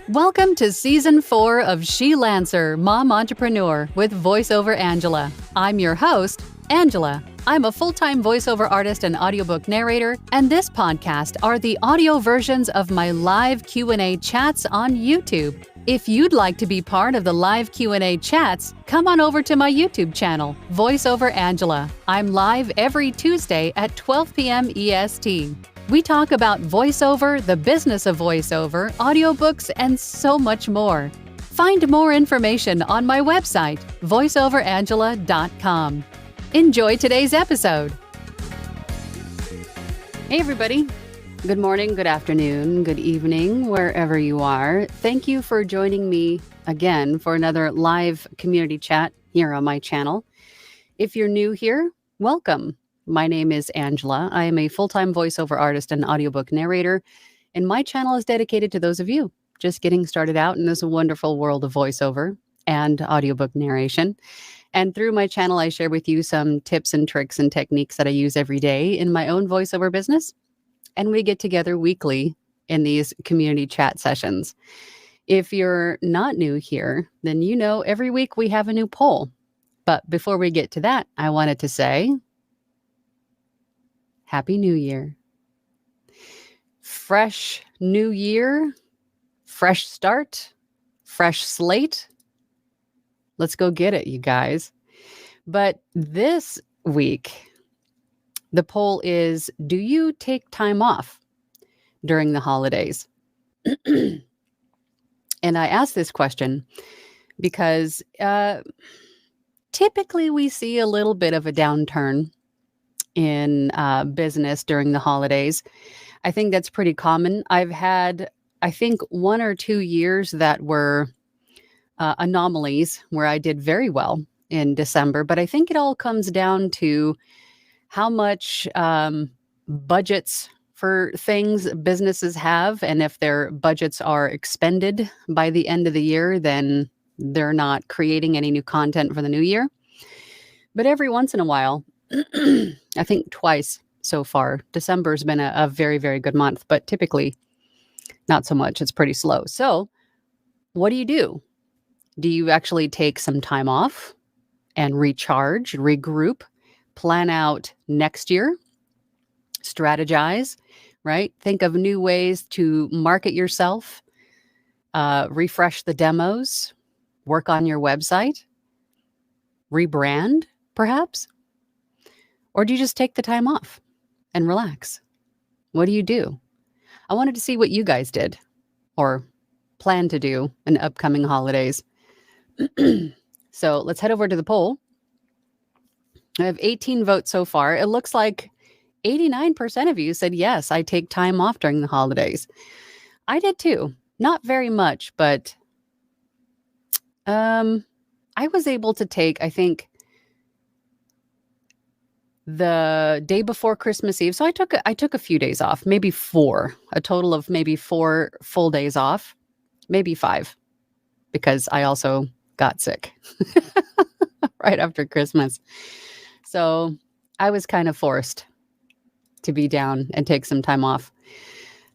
Welcome to Season 4 of She Lancer, Mom Entrepreneur with VoiceOver Angela. I'm your host, Angela. I'm a full-time voiceover artist and audiobook narrator, and this podcast are the audio versions of my live Q&A chats on YouTube. If you'd like to be part of the live Q&A chats, come on over to my YouTube channel, VoiceOver Angela. I'm live every Tuesday at 12 p.m. EST. We talk about voiceover, the business of voiceover, audiobooks, and so much more. Find more information on my website, voiceoverangela.com. Enjoy today's episode. Hey, everybody. Good morning, good afternoon, good evening, wherever you are. Thank you for joining me again for another live community chat here on my channel. If you're new here, welcome. My name is Angela. I am a full-time voiceover artist and audiobook narrator, and my channel is dedicated to those of you just getting started out in this wonderful world of voiceover and audiobook narration. And through my channel, I share with you some tips and tricks and techniques that I use every day in my own voiceover business. And we get together weekly in these community chat sessions. If you're not new here, then you know every week we have a new poll. But before we get to that, I wanted to say, Happy New Year. Fresh new year, fresh start, fresh slate. Let's go get it, you guys. But this week, the poll is, do you take time off during the holidays? And I ask this question because typically we see a little bit of a downturn in business during the holidays. I think that's pretty common. I've had, I think, 1 or 2 years that were anomalies where I did very well in December, but I think it all comes down to how much budgets for things businesses have. And if their budgets are expended by the end of the year, then they're not creating any new content for the new year. But every once in a while, I think twice so far, December's been a very, very good month, but typically not so much. It's pretty slow. So what do? Do you actually take some time off and recharge, regroup, plan out next year, strategize, right? Think of new ways to market yourself, refresh the demos, work on your website, rebrand, perhaps? Or do you just take the time off and relax? What do? I wanted to see what you guys did or plan to do in upcoming holidays. So let's head over to the poll. I have 18 votes so far. It looks like 89% of you said, yes, I take time off during the holidays. I did too. Not very much, but I was able to take, I think, the day before Christmas Eve. So I took a few days off, maybe 4, a total of maybe 4 full days off, maybe 5, because I also got sick right after Christmas. So I was kind of forced to be down and take some time off.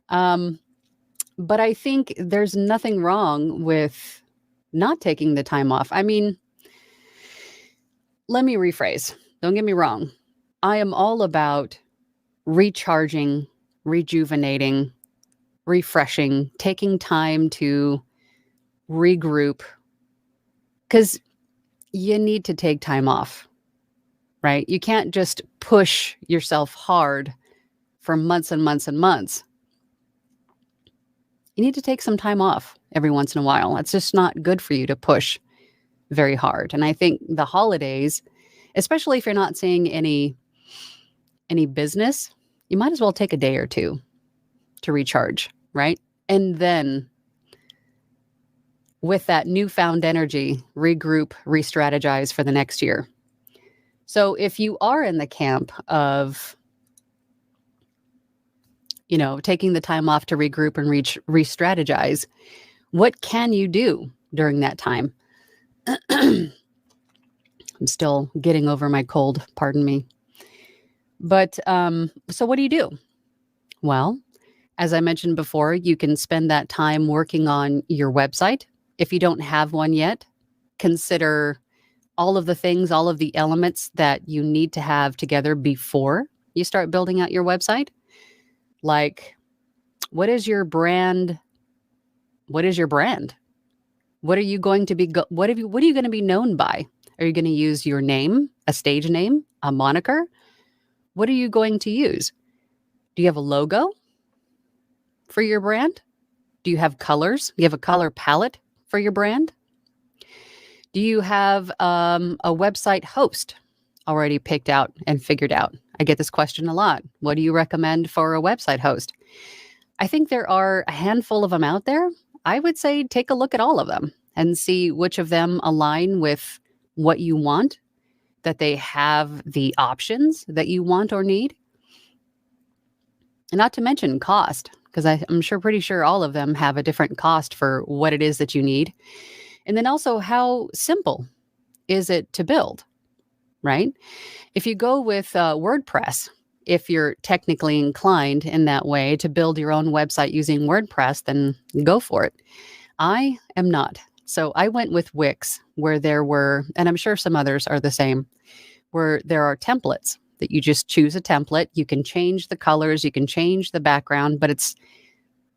But I think there's nothing wrong with not taking the time off. I mean, let me rephrase. Don't get me wrong. I am all about recharging, rejuvenating, refreshing, taking time to regroup, because you need to take time off, right? You can't just push yourself hard for months and months and months. You need to take some time off every once in a while. It's just not good for you to push very hard. And I think the holidays, especially if you're not seeing any business, you might as well take a day or two to recharge, right? And then with that newfound energy, regroup, re-strategize for the next year. So if you are in the camp of, taking the time off to regroup and re-strategize, what can you do during that time? I'm still getting over my cold, pardon me. But so what do? Well, As I mentioned before, you can spend that time working on your website. If you don't have one yet, consider all of the things, all of the elements that you need to have together before you start building out your website. Like, what is your brand? What is your brand? What are you going to be what are you going to be known by? Are you going to use your name, a stage name, a moniker? What are you going to use? Do you have a logo for your brand? Do you have colors? Do you have a color palette for your brand? Do you have a website host already picked out and figured out? I get this question a lot. What do you recommend for a website host? I think there are a handful of them out there. I would say take a look at all of them and see which of them align with what you want, that they have the options that you want or need. And not to mention cost, because I'm pretty sure all of them have a different cost for what it is that you need. And then also, how simple is it to build, right? If you go with WordPress, if you're technically inclined in that way to build your own website using WordPress, then go for it. I am not. So I went with Wix, where there were, and I'm sure some others are the same, where there are templates that you just choose a template. You can change the colors, you can change the background, but it's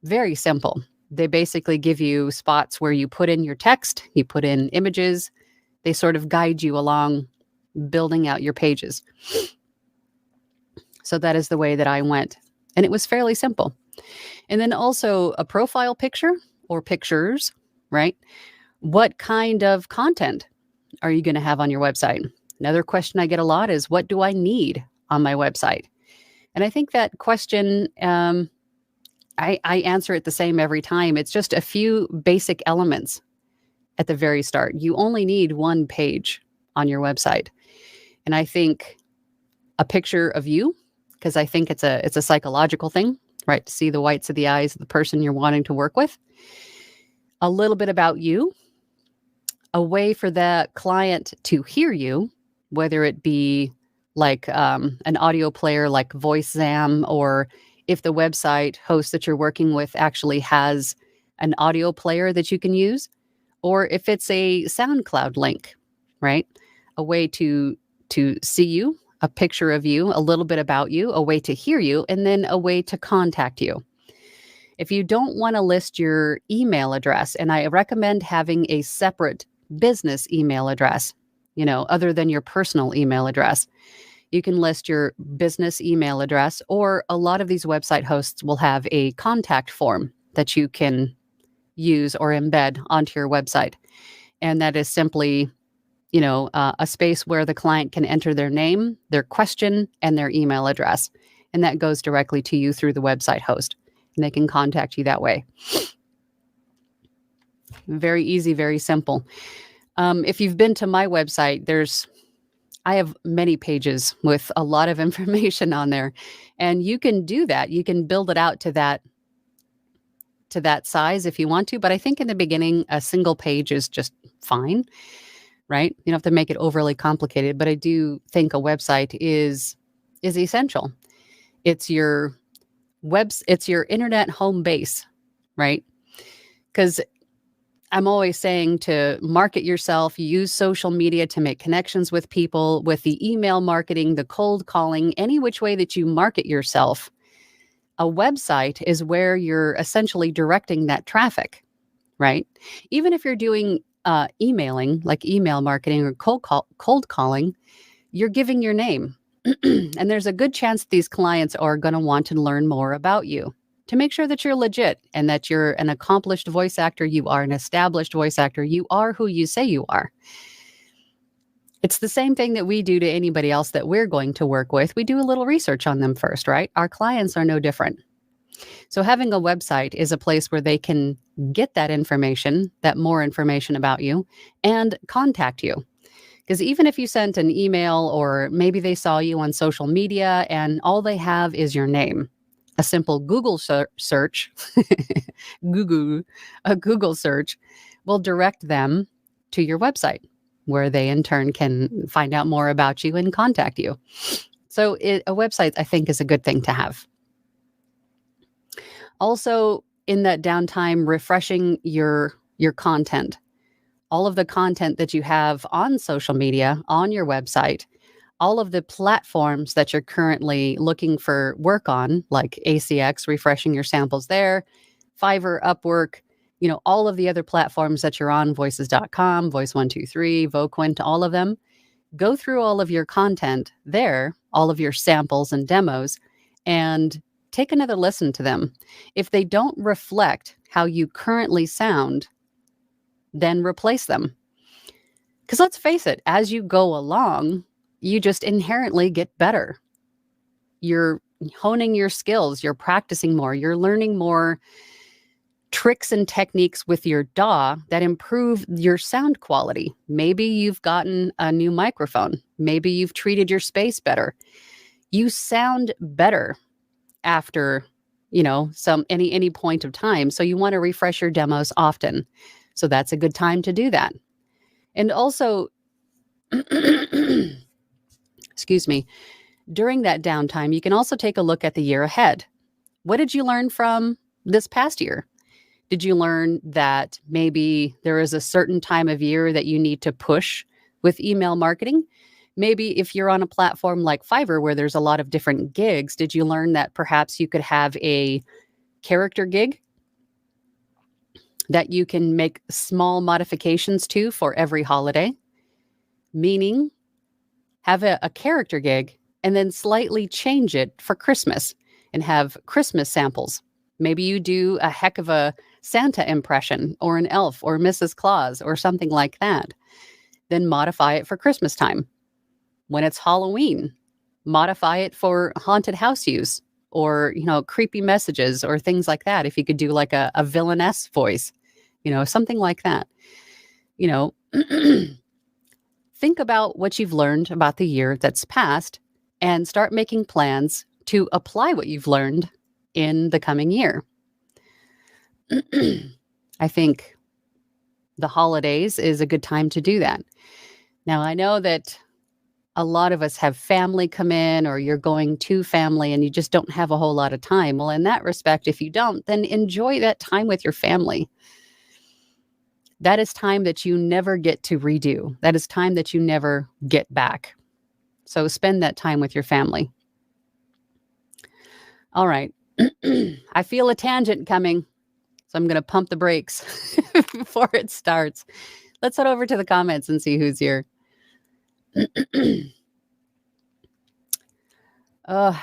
very simple. They basically give you spots where you put in your text, you put in images. They sort of guide you along building out your pages. So that is the way that I went. And it was fairly simple. And then also a profile picture or pictures, right? What kind of content are you going to have on your website? Another question I get a lot is, what do I need on my website? And I think that question, I answer it the same every time. It's just a few basic elements at the very start. You only need one page on your website. And I think a picture of you, because I think it's a psychological thing, right? To see the whites of the eyes of the person you're wanting to work with. A little bit about you, a way for the client to hear you, whether it be like an audio player like VoiceZam, or if the website host that you're working with actually has an audio player that you can use, or if it's a SoundCloud link, right? A way to see you, a picture of you, a little bit about you, a way to hear you, and then a way to contact you. If you don't want to list your email address, and I recommend having a separate business email address, other than your personal email address, you can list your business email address, or a lot of these website hosts will have a contact form that you can use or embed onto your website. And that is simply, a space where the client can enter their name, their question, and their email address. And that goes directly to you through the website host. And they can contact you that way. Very easy, very simple. If you've been to my website, I have many pages with a lot of information on there. And you can do that. You can build it out to that size if you want to. But I think in the beginning, a single page is just fine, right? You don't have to make it overly complicated. But I do think a website is essential. It's your internet home base, right? Because I'm always saying to market yourself, use social media to make connections with people, with the email marketing, the cold calling, any which way that you market yourself. A website is where you're essentially directing that traffic, right? Even if you're doing emailing, like email marketing or cold calling, you're giving your name. And there's a good chance that these clients are going to want to learn more about you, to make sure that you're legit and that you're an accomplished voice actor. You are an established voice actor. You are who you say you are. It's the same thing that we do to anybody else that we're going to work with. We do a little research on them first, right? Our clients are no different. So having a website is a place where they can get that information, that more information about you, and contact you. Because even if you sent an email, or maybe they saw you on social media and all they have is your name, a simple Google search, a Google search will direct them to your website, where they in turn can find out more about you and contact you. So a website, I think, is a good thing to have. Also, in that downtime, refreshing your content. All of the content that you have on social media, on your website, all of the platforms that you're currently looking for work on, like ACX, refreshing your samples there, Fiverr, Upwork, all of the other platforms that you're on, voices.com, Voice123, Voquent, all of them. Go through all of your content there, all of your samples and demos, and take another listen to them. If they don't reflect how you currently sound, then replace them. Because let's face it, as you go along, you just inherently get better. You're honing your skills, you're practicing more, you're learning more tricks and techniques with your DAW that improve your sound quality. Maybe you've gotten a new microphone. Maybe you've treated your space better. You sound better after, any point of time. So you want to refresh your demos often. So that's a good time to do that. And also, excuse me, during that downtime, you can also take a look at the year ahead. What did you learn from this past year? Did you learn that maybe there is a certain time of year that you need to push with email marketing? Maybe if you're on a platform like Fiverr where there's a lot of different gigs, did you learn that perhaps you could have a character gig that you can make small modifications to for every holiday? Meaning, have a character gig and then slightly change it for Christmas and have Christmas samples. Maybe you do a heck of a Santa impression or an elf or Mrs. Claus or something like that. Then modify it for Christmas time. When it's Halloween, modify it for haunted house use or, creepy messages or things like that. If you could do like a villainess voice, something like that. Think about what you've learned about the year that's passed and start making plans to apply what you've learned in the coming year. I think the holidays is a good time to do that. Now, I know that a lot of us have family come in or you're going to family and you just don't have a whole lot of time. Well, in that respect, if you don't, then enjoy that time with your family. That is time that you never get to redo. That is time that you never get back. So spend that time with your family. All right. I feel a tangent coming, so I'm going to pump the brakes before it starts. Let's head over to the comments and see who's here. I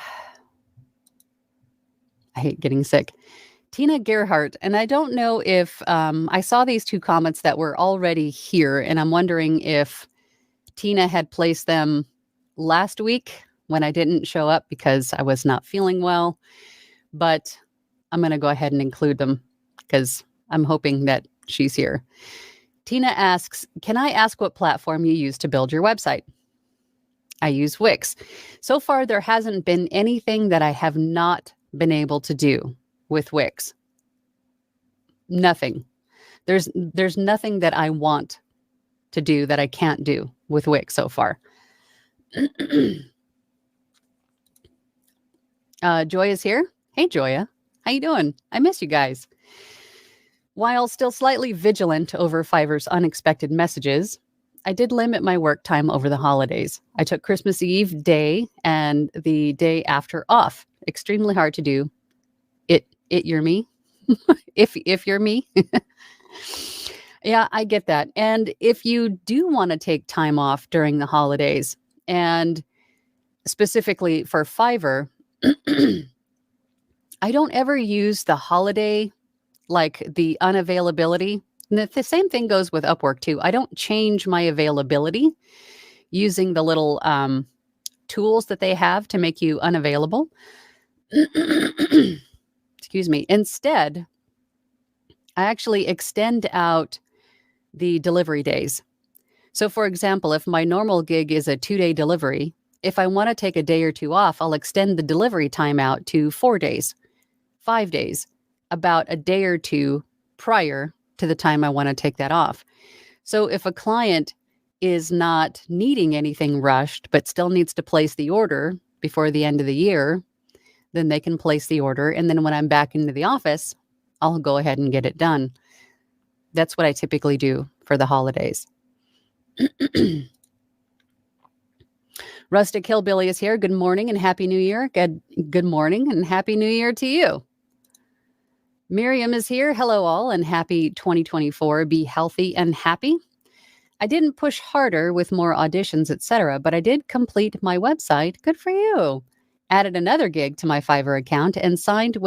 hate getting sick. Tina Gerhardt, and I don't know if I saw these two comments that were already here, and I'm wondering if Tina had placed them last week when I didn't show up because I was not feeling well. But I'm going to go ahead and include them because I'm hoping that she's here. Tina asks, can I ask what platform you use to build your website? I use Wix. So far, there hasn't been anything that I have not been able to do with Wix. Nothing. There's nothing that I want to do that I can't do with Wix so far. Joya's here. Hey, Joya. How you doing? I miss you guys. While still slightly vigilant over Fiverr's unexpected messages, I did limit my work time over the holidays. I took Christmas Eve day and the day after off. Extremely hard to do. You're me. if you're me. Yeah, I get that. And if you do want to take time off during the holidays, and specifically for Fiverr, I don't ever use the holiday, like the unavailability. And the same thing goes with Upwork too. I don't change my availability using the little tools that they have to make you unavailable. Excuse me. Instead, I actually extend out the delivery days. So for example, if my normal gig is a 2-day delivery, if I want to take a day or two off, I'll extend the delivery time out to 4 days, 5 days, about a day or two prior to the time I want to take that off. So if a client is not needing anything rushed, but still needs to place the order before the end of the year, then they can place the order. And then when I'm back into the office, I'll go ahead and get it done. That's what I typically do for the holidays. Rustic Hillbilly is here. Good morning and Happy New Year. Good morning and Happy New Year to you. Miriam is here. Hello all and happy 2024. Be healthy and happy. I didn't push harder with more auditions, etc., but I did complete my website. Good for you. Added another gig to my Fiverr account and signed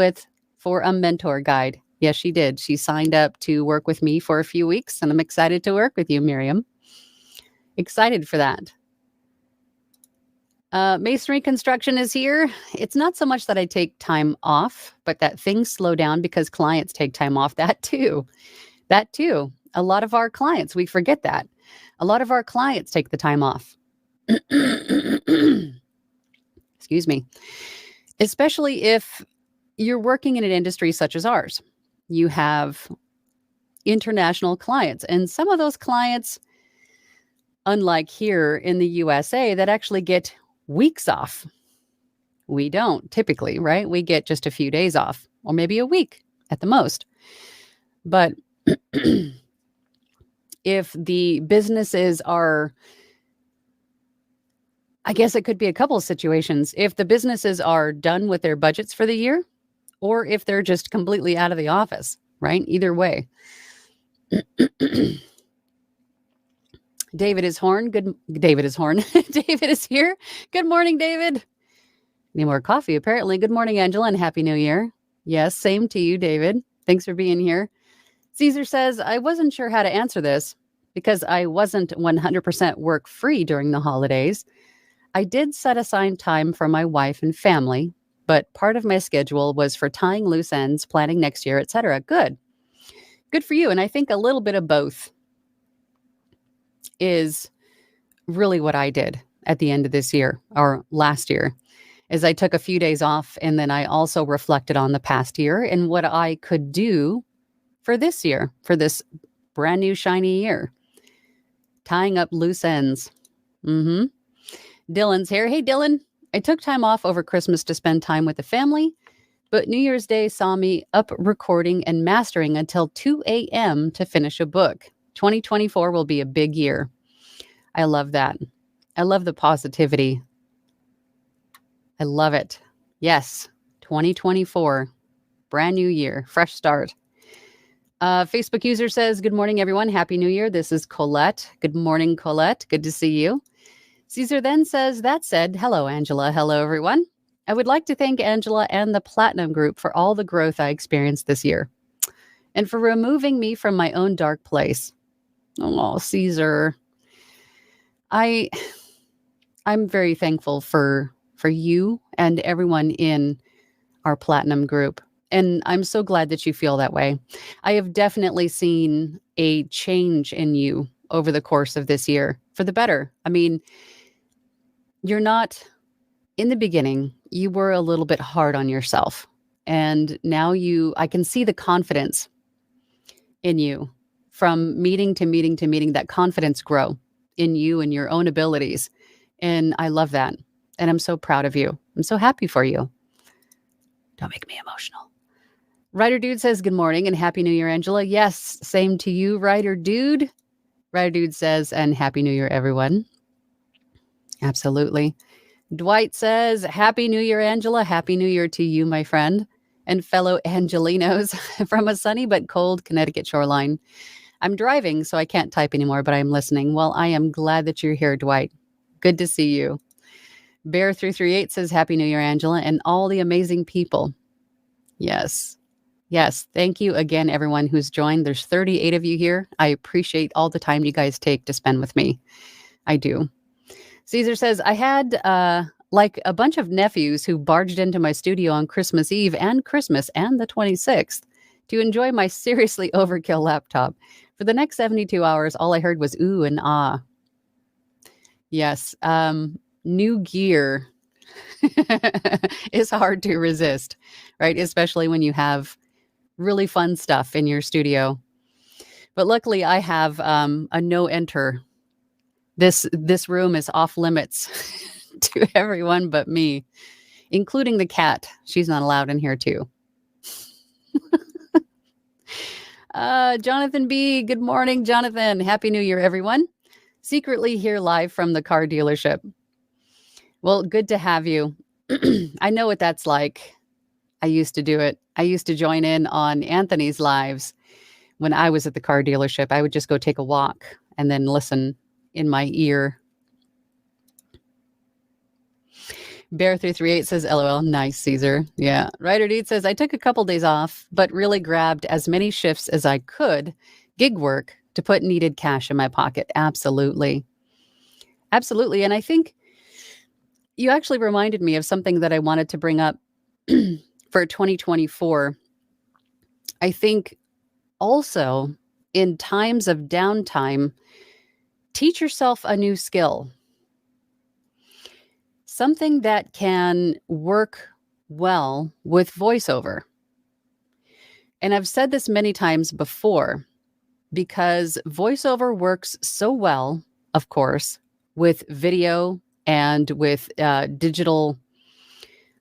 for a mentor guide. Yes, she did. She signed up to work with me for a few weeks, and I'm excited to work with you, Miriam. Excited for that. Masonry construction is here. It's not so much that I take time off, but that things slow down because clients take time off. That too. A lot of our clients, we forget that. A lot of our clients take the time off. Excuse me. Especially if you're working in an industry such as ours. You have international clients, and some of those clients, unlike here in the USA, that actually get weeks off. We don't typically, right? We get just a few days off, or maybe a week at the most. But if the businesses are, I guess it could be a couple of situations. If the businesses are done with their budgets for the year, or if they're just completely out of the office, right? Either way. David is here. Good morning, David. Need more coffee, apparently. Good morning, Angela, and Happy New Year. Yes, same to you, David. Thanks for being here. Caesar says, I wasn't sure how to answer this because I wasn't 100% work free during the holidays. I did set aside time for my wife and family, but part of my schedule was for tying loose ends, planning next year, etc. Good for you. And I think a little bit of both is really what I did at the end of this year or last year, is I took a few days off, and then I also reflected on the past year and what I could do for this year, for this brand new shiny year. Tying up loose ends. Dylan's here. Hey, Dylan. I took time off over Christmas to spend time with the family, but New Year's Day saw me up recording and mastering until 2 a.m. to finish a book. 2024 will be a big year. I love that. I love the positivity. I love it. Yes, 2024, brand new year, fresh start. Facebook user says, good morning, everyone. Happy New Year. This is Colette. Good morning, Colette. Good to see you. Caesar then says, that said, hello, Angela. Hello, everyone. I would like to thank Angela and the Platinum Group for all the growth I experienced this year and for removing me from my own dark place. Oh, Caesar. I'm very thankful for you and everyone in our Platinum Group. And I'm so glad that you feel that way. I have definitely seen a change in you over the course of this year for the better. I mean, you're not, in the beginning, you were a little bit hard on yourself. And now I can see the confidence in you from meeting to meeting to meeting, that confidence grow in you and your own abilities. And I love that. And I'm so proud of you. I'm so happy for you. Don't make me emotional. Ryder Dude says, good morning and Happy New Year, Angela. Yes, same to you, Ryder Dude. Ryder Dude says, and Happy New Year, everyone. Absolutely. Dwight says, Happy New Year, Angela. Happy New Year to you, my friend, and fellow Angelinos from a sunny but cold Connecticut shoreline. I'm driving, so I can't type anymore, but I'm listening. Well, I am glad that you're here, Dwight. Good to see you. Bear338 says, Happy New Year, Angela, and all the amazing people. Yes. Yes. Thank you again, everyone who's joined. There's 38 of you here. I appreciate all the time you guys take to spend with me. I do. Caesar says, I had like a bunch of nephews who barged into my studio on Christmas Eve and Christmas and the 26th to enjoy my seriously overkill laptop. For the next 72 hours, all I heard was ooh and ah. Yes. New gear is hard to resist, right? Especially when you have really fun stuff in your studio. But luckily, I have a no enter. This room is off limits to everyone but me. including the cat. She's not allowed in here too. Jonathan B. Good morning, Jonathan. Happy New Year, everyone. Secretly here live from the car dealership. Well, good to have you. I know what that's like. I used to do it. I used to join in on Anthony's lives when I was at the car dealership. I would just go take a walk and then listen in my ear. Bear338 says, LOL, nice, Caesar. Yeah. Ryder Deed says, I took a couple days off, but really grabbed as many shifts as I could, gig work, to put needed cash in my pocket. Absolutely. Absolutely. And I think you actually reminded me of something that I wanted to bring up for 2024. I think also in times of downtime, teach yourself a new skill. Something that can work well with voiceover. And I've said this many times before because voiceover works so well, of course, with video and with digital,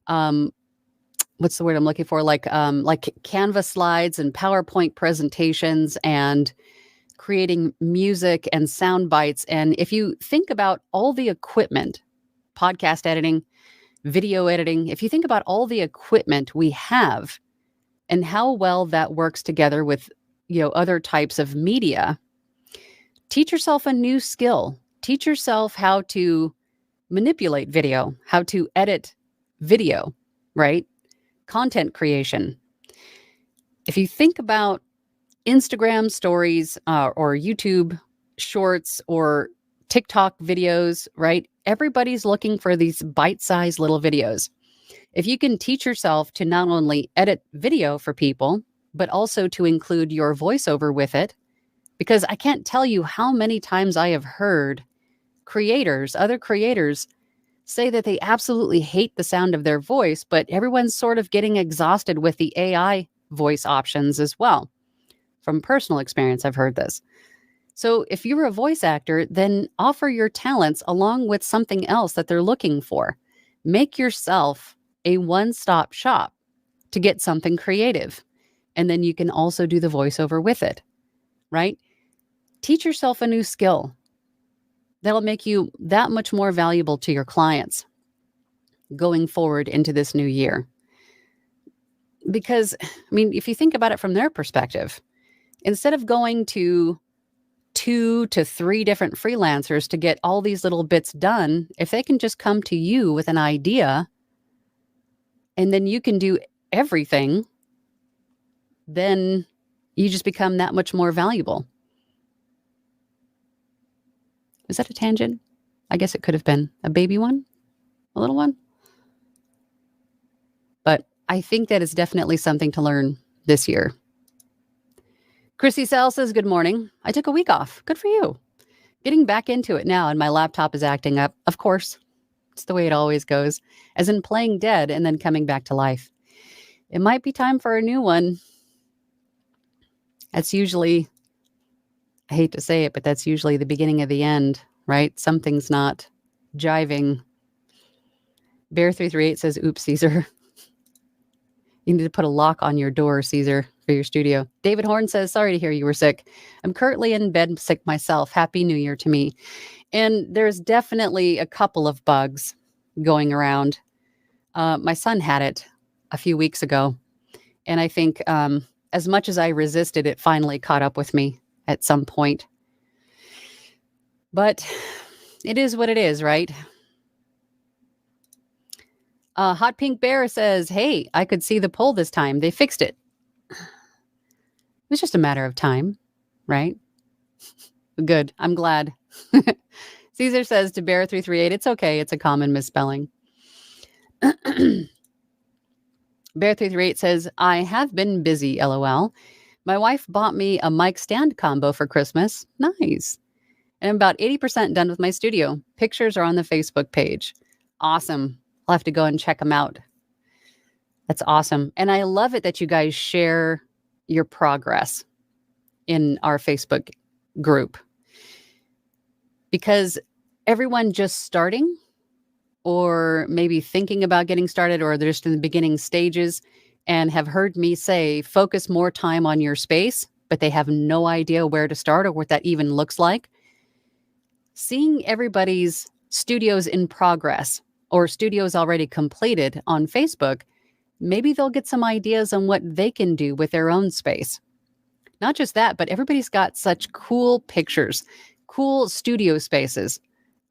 what's the word I'm looking for? Like Canva slides and PowerPoint presentations and creating music and sound bites. And if you think about all the equipment, podcast editing, video editing, if you think about all the equipment we have and how well that works together with, other types of media, teach yourself a new skill. Teach yourself how to manipulate video, how to edit video, right? Content creation. If you think about Instagram stories or YouTube shorts or TikTok videos, right? Everybody's looking for these bite-sized little videos. If you can teach yourself to not only edit video for people, but also to include your voiceover with it, because I can't tell you how many times I have heard other creators say that they absolutely hate the sound of their voice, but everyone's sort of getting exhausted with the AI voice options as well. From personal experience, I've heard this. So if you're a voice actor, then offer your talents along with something else that they're looking for. Make yourself a one-stop shop to get something creative. And then you can also do the voiceover with it, right? Teach yourself a new skill. That'll make you that much more valuable to your clients going forward into this new year. Because, if you think about it from their perspective, instead of going to 2 to 3 different freelancers to get all these little bits done, if they can just come to you with an idea and then you can do everything, then you just become that much more valuable. Is that a tangent? I guess it could have been a baby one, a little one. But I think that is definitely something to learn this year. Chrissy Sal says, good morning. I took a week off. Good for you. Getting back into it now, and my laptop is acting up. Of course, it's the way it always goes, as in playing dead and then coming back to life. It might be time for a new one. That's usually, I hate to say it, but that's usually the beginning of the end, right? Something's not jiving. Bear338 says, oops, Caesar. You need to put a lock on your door, Caesar, for your studio. David Horn says, sorry to hear you were sick. I'm currently in bed sick myself. Happy New Year to me. And there's definitely a couple of bugs going around. My son had it a few weeks ago. And I think as much as I resisted, it finally caught up with me at some point. But it is what it is, right? Hot Pink Bear says, hey, I could see the poll this time. They fixed it. It was just a matter of time, right? Good. I'm glad. Caesar says to Bear338, it's okay. It's a common misspelling. Bear338 says, I have been busy, LOL. My wife bought me a mic stand combo for Christmas. Nice. And I'm about 80% done with my studio. Pictures are on the Facebook page. Awesome. I'll have to go and check them out. That's awesome. And I love it that you guys share your progress in our Facebook group. Because everyone just starting or maybe thinking about getting started, or they're just in the beginning stages and have heard me say, focus more time on your space, but they have no idea where to start or what that even looks like. Seeing everybody's studios in progress or studios already completed on Facebook, maybe they'll get some ideas on what they can do with their own space. Not just that, but everybody's got such cool pictures, cool studio spaces,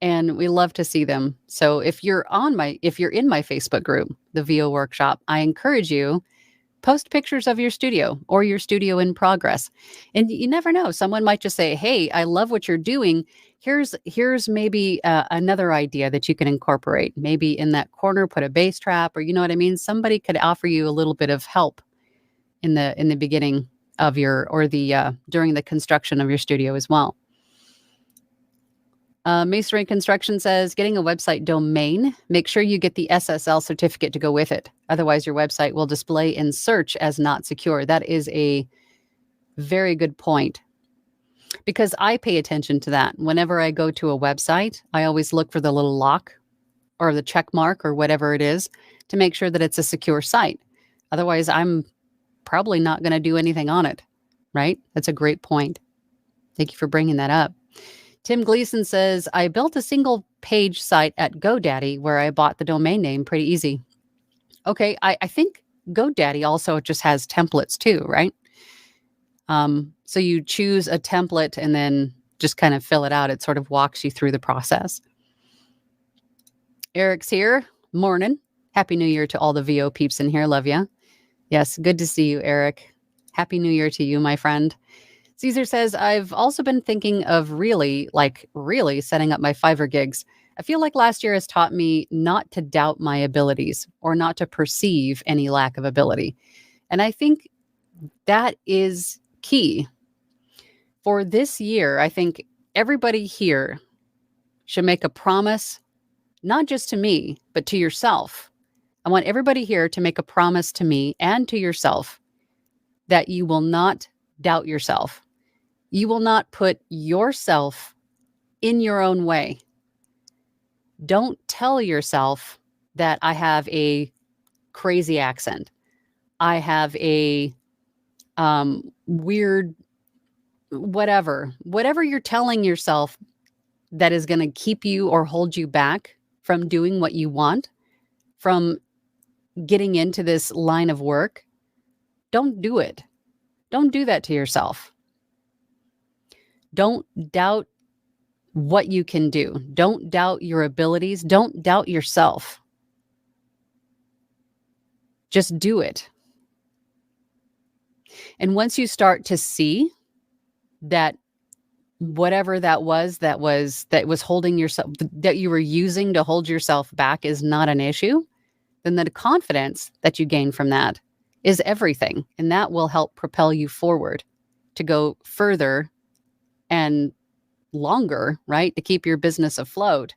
and we love to see them. So if you're in my Facebook group, the VO Workshop, I encourage you, post pictures of your studio or your studio in progress. And you never know, someone might just say, "Hey, I love what you're doing. Here's maybe another idea that you can incorporate. Maybe in that corner put a bass trap, or you know what I mean? Somebody could offer you a little bit of help in the beginning of your, or the during the construction of your studio as well." Masonry Construction says, getting a website domain, make sure you get the SSL certificate to go with it. Otherwise, your website will display in search as not secure. That is a very good point, because I pay attention to that. Whenever I go to a website, I always look for the little lock or the check mark or whatever it is to make sure that it's a secure site. Otherwise, I'm probably not going to do anything on it, right? That's a great point. Thank you for bringing that up. Tim Gleason says, I built a single page site at GoDaddy where I bought the domain name pretty easy. Okay, I think GoDaddy also just has templates too, right? So you choose a template and then just kind of fill it out. It sort of walks you through the process. Eric's here. Morning. Happy New Year to all the VO peeps in here. Love ya. Yes, good to see you, Eric. Happy New Year to you, my friend. Caesar says, I've also been thinking of really setting up my Fiverr gigs. I feel like last year has taught me not to doubt my abilities or not to perceive any lack of ability. And I think that is key. For this year, I think everybody here should make a promise, not just to me, but to yourself. I want everybody here to make a promise to me and to yourself that you will not doubt yourself. You will not put yourself in your own way. Don't tell yourself that I have a crazy accent. I have a weird whatever you're telling yourself that is going to keep you or hold you back from doing what you want, from getting into this line of work. Don't do it. Don't do that to yourself. Don't doubt what you can do. Don't doubt your abilities. Don't doubt yourself. Just do it. And once you start to see that whatever that was holding yourself, that you were using to hold yourself back, is not an issue, then the confidence that you gain from that is everything. And that will help propel you forward to go further and longer, right? To keep your business afloat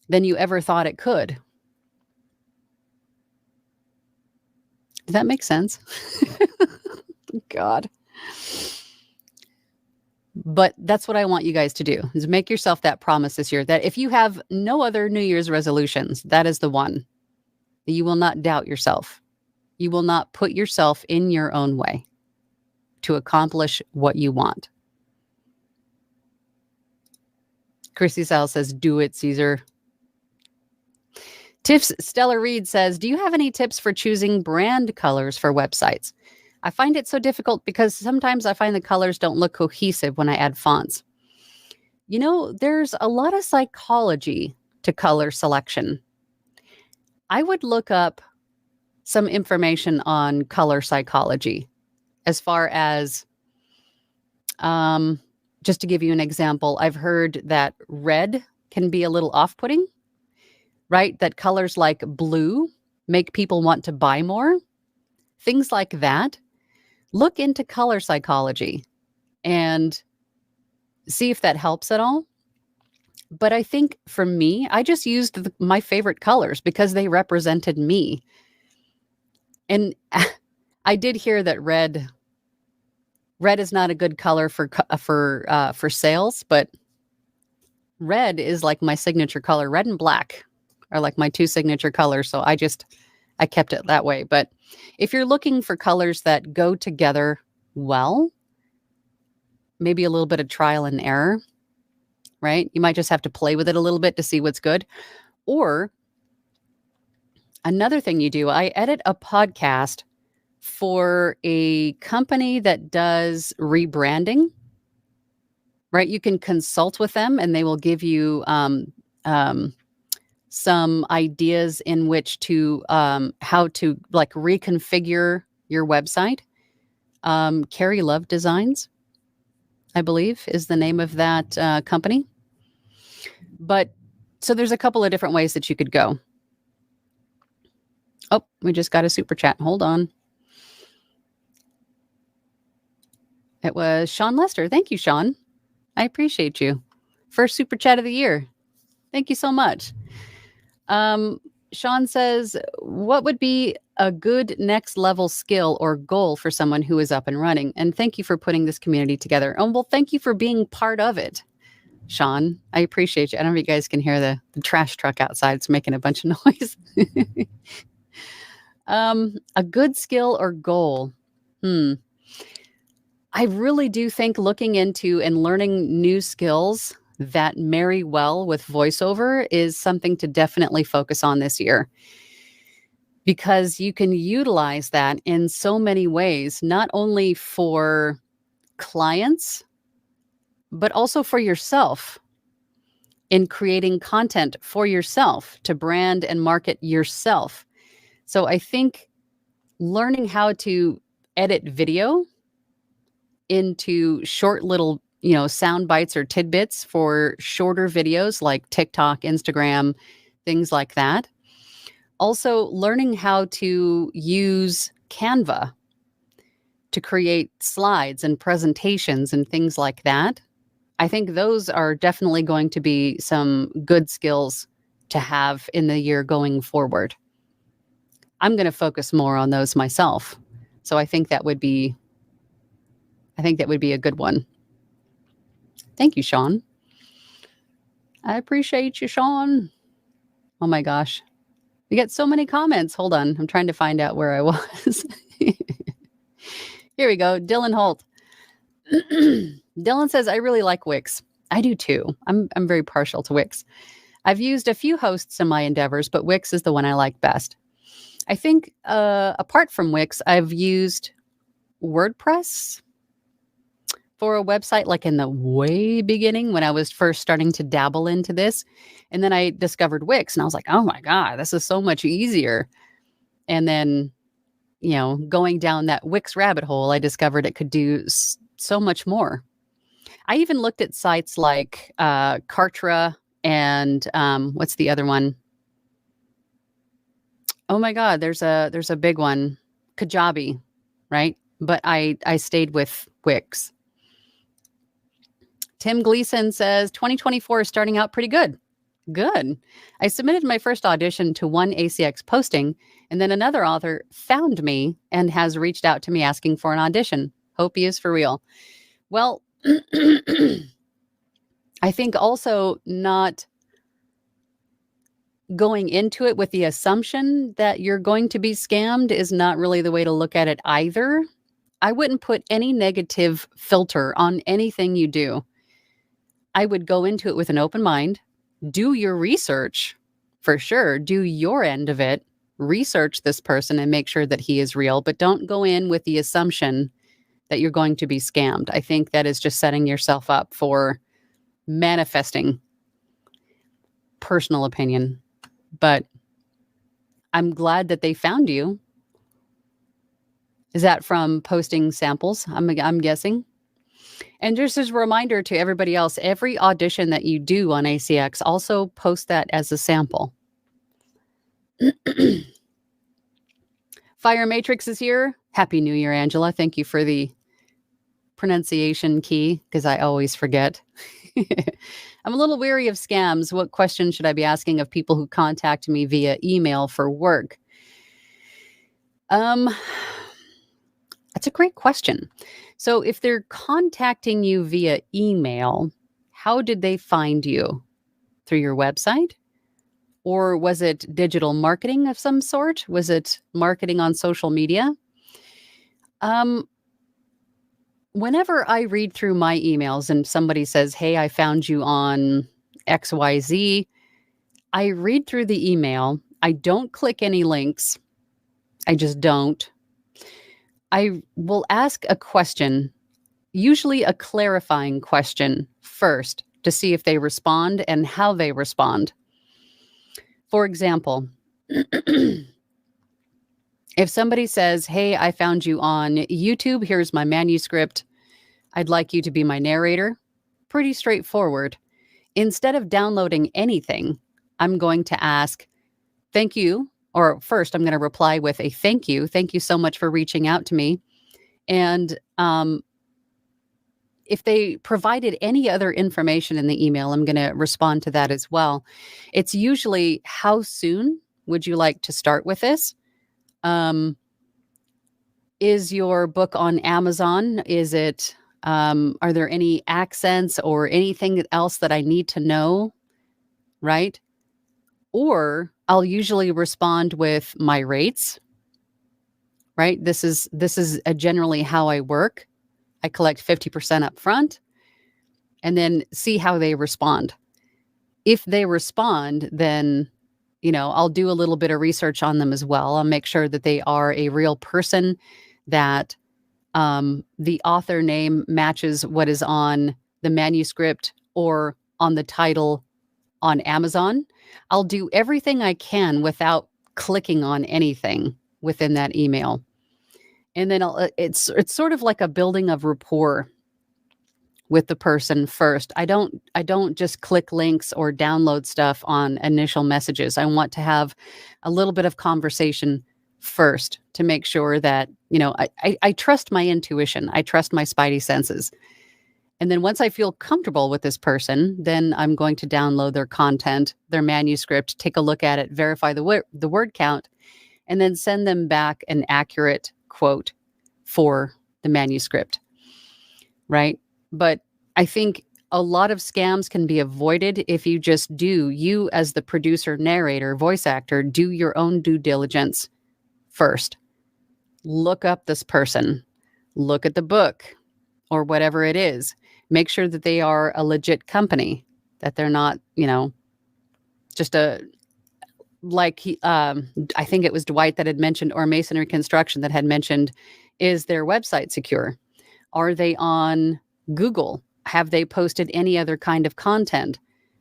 than you ever thought it could. Does that make sense? God. But that's what I want you guys to do, is make yourself that promise this year, that if you have no other New Year's resolutions, that is the one. You will not doubt yourself. You will not put yourself in your own way to accomplish what you want. Chrissy Sal says, do it, Caesar. Tiff's Stella Reed says, do you have any tips for choosing brand colors for websites? I find it so difficult because sometimes I find the colors don't look cohesive when I add fonts. You know, there's a lot of psychology to color selection. I would look up some information on color psychology, as far as, just to give you an example, I've heard that red can be a little off-putting, right? That colors like blue make people want to buy more. Things like that. Look into color psychology and see if that helps at all. But I think for me, I just used my favorite colors because they represented me. And I did hear that red is not a good color for sales, but red is like my signature color. Red and black are like my two signature colors. So I kept it that way. But if you're looking for colors that go together well, maybe a little bit of trial and error, right? You might just have to play with it a little bit to see what's good. Or another thing you do, I edit a podcast for a company that does rebranding, right? You can consult with them and they will give you some ideas in which to how to like reconfigure your website. Carrie Love Designs, I believe, is the name of that company. But so there's a couple of different ways that you could go. Oh, we just got a super chat. Hold on. It was Sean Lester. Thank you, Sean. I appreciate you. First super chat of the year. Thank you so much. Sean says, what would be a good next level skill or goal for someone who is up and running? And thank you for putting this community together. Oh, well, thank you for being part of it, Sean. I appreciate you. I don't know if you guys can hear the trash truck outside. It's making a bunch of noise. A good skill or goal. I really do think looking into and learning new skills that marry well with voiceover is something to definitely focus on this year, because you can utilize that in so many ways, not only for clients, but also for yourself in creating content for yourself to brand and market yourself. So I think learning how to edit video into short little, sound bites or tidbits for shorter videos like TikTok, Instagram, things like that. Also, learning how to use Canva to create slides and presentations and things like that. I think those are definitely going to be some good skills to have in the year going forward. I'm going to focus more on those myself. So I think that would be a good one. Thank you, Sean. I appreciate you, Sean. Oh my gosh. We get so many comments. Hold on. I'm trying to find out where I was. Here we go. Dylan Holt. Dylan says, I really like Wix. I do too. I'm very partial to Wix. I've used a few hosts in my endeavors, but Wix is the one I like best. I think apart from Wix, I've used WordPress for a website, like in the way beginning when I was first starting to dabble into this. And then I discovered Wix and I was like, oh my God, this is so much easier. And then, going down that Wix rabbit hole, I discovered it could do so much more. I even looked at sites like Kartra and what's the other one? Oh my God, there's a big one, Kajabi, right? But I stayed with Wix. Tim Gleason says 2024 is starting out pretty good. Good. I submitted my first audition to one ACX posting, and then another author found me and has reached out to me asking for an audition. Hope he is for real. Well, I think also not going into it with the assumption that you're going to be scammed is not really the way to look at it either. I wouldn't put any negative filter on anything you do. I would go into it with an open mind, do your research for sure, do your end of it, research this person and make sure that he is real, but don't go in with the assumption that you're going to be scammed. I think that is just setting yourself up for manifesting. Personal opinion. But I'm glad that they found you. Is that from posting samples? I'm guessing. And just as a reminder to everybody else, every audition that you do on ACX, also post that as a sample. Fire Matrix is here. Happy New Year, Angela. Thank you for the pronunciation key, because I always forget. I'm a little weary of scams. What questions should I be asking of people who contact me via email for work? That's a great question. So if they're contacting you via email, how did they find you? through your website? Or was it digital marketing of some sort? Was it marketing on social media? Um, Whenever I read through my emails and somebody says, "Hey, I found you on XYZ," I read through the email. I don't click any links. I just don't. I will ask a question, usually a clarifying question first, to see if they respond and how they respond. For example, if somebody says, "Hey, I found you on YouTube. Here's my manuscript. I'd like you to be my narrator." Pretty straightforward. Instead of downloading anything, I'm going to ask, "Thank you." Or first, I'm going to reply with a thank you. Thank you so much for reaching out to me. And if they provided any other information in the email, I'm going to respond to that as well. It's usually, how soon would you like to start with this? Is your book on Amazon? Is it, are there any accents or anything else that I need to know? Right? Or I'll usually respond with my rates, right? This is generally how I work. I collect 50% up front and then see how they respond. If they respond, then, I'll do a little bit of research on them as well. I'll make sure that they are a real person, that the author name matches what is on the manuscript or on the title on Amazon. I'll do everything I can without clicking on anything within that email. And then it's sort of like a building of rapport with the person first. I don't just click links or download stuff on initial messages. I want to have a little bit of conversation first to make sure that, I trust my intuition. I trust my spidey senses. And then once I feel comfortable with this person, then I'm going to download their content, their manuscript, take a look at it, verify the word count, and then send them back an accurate quote for the manuscript, right? But I think a lot of scams can be avoided if you just you as the producer, narrator, voice actor, do your own due diligence first. Look up this person, look at the book or whatever it is. Make sure that they are a legit company, that they're not, just I think it was Dwight that had mentioned, or Masonry Construction that had mentioned, is their website secure? Are they on Google? Have they posted any other kind of content,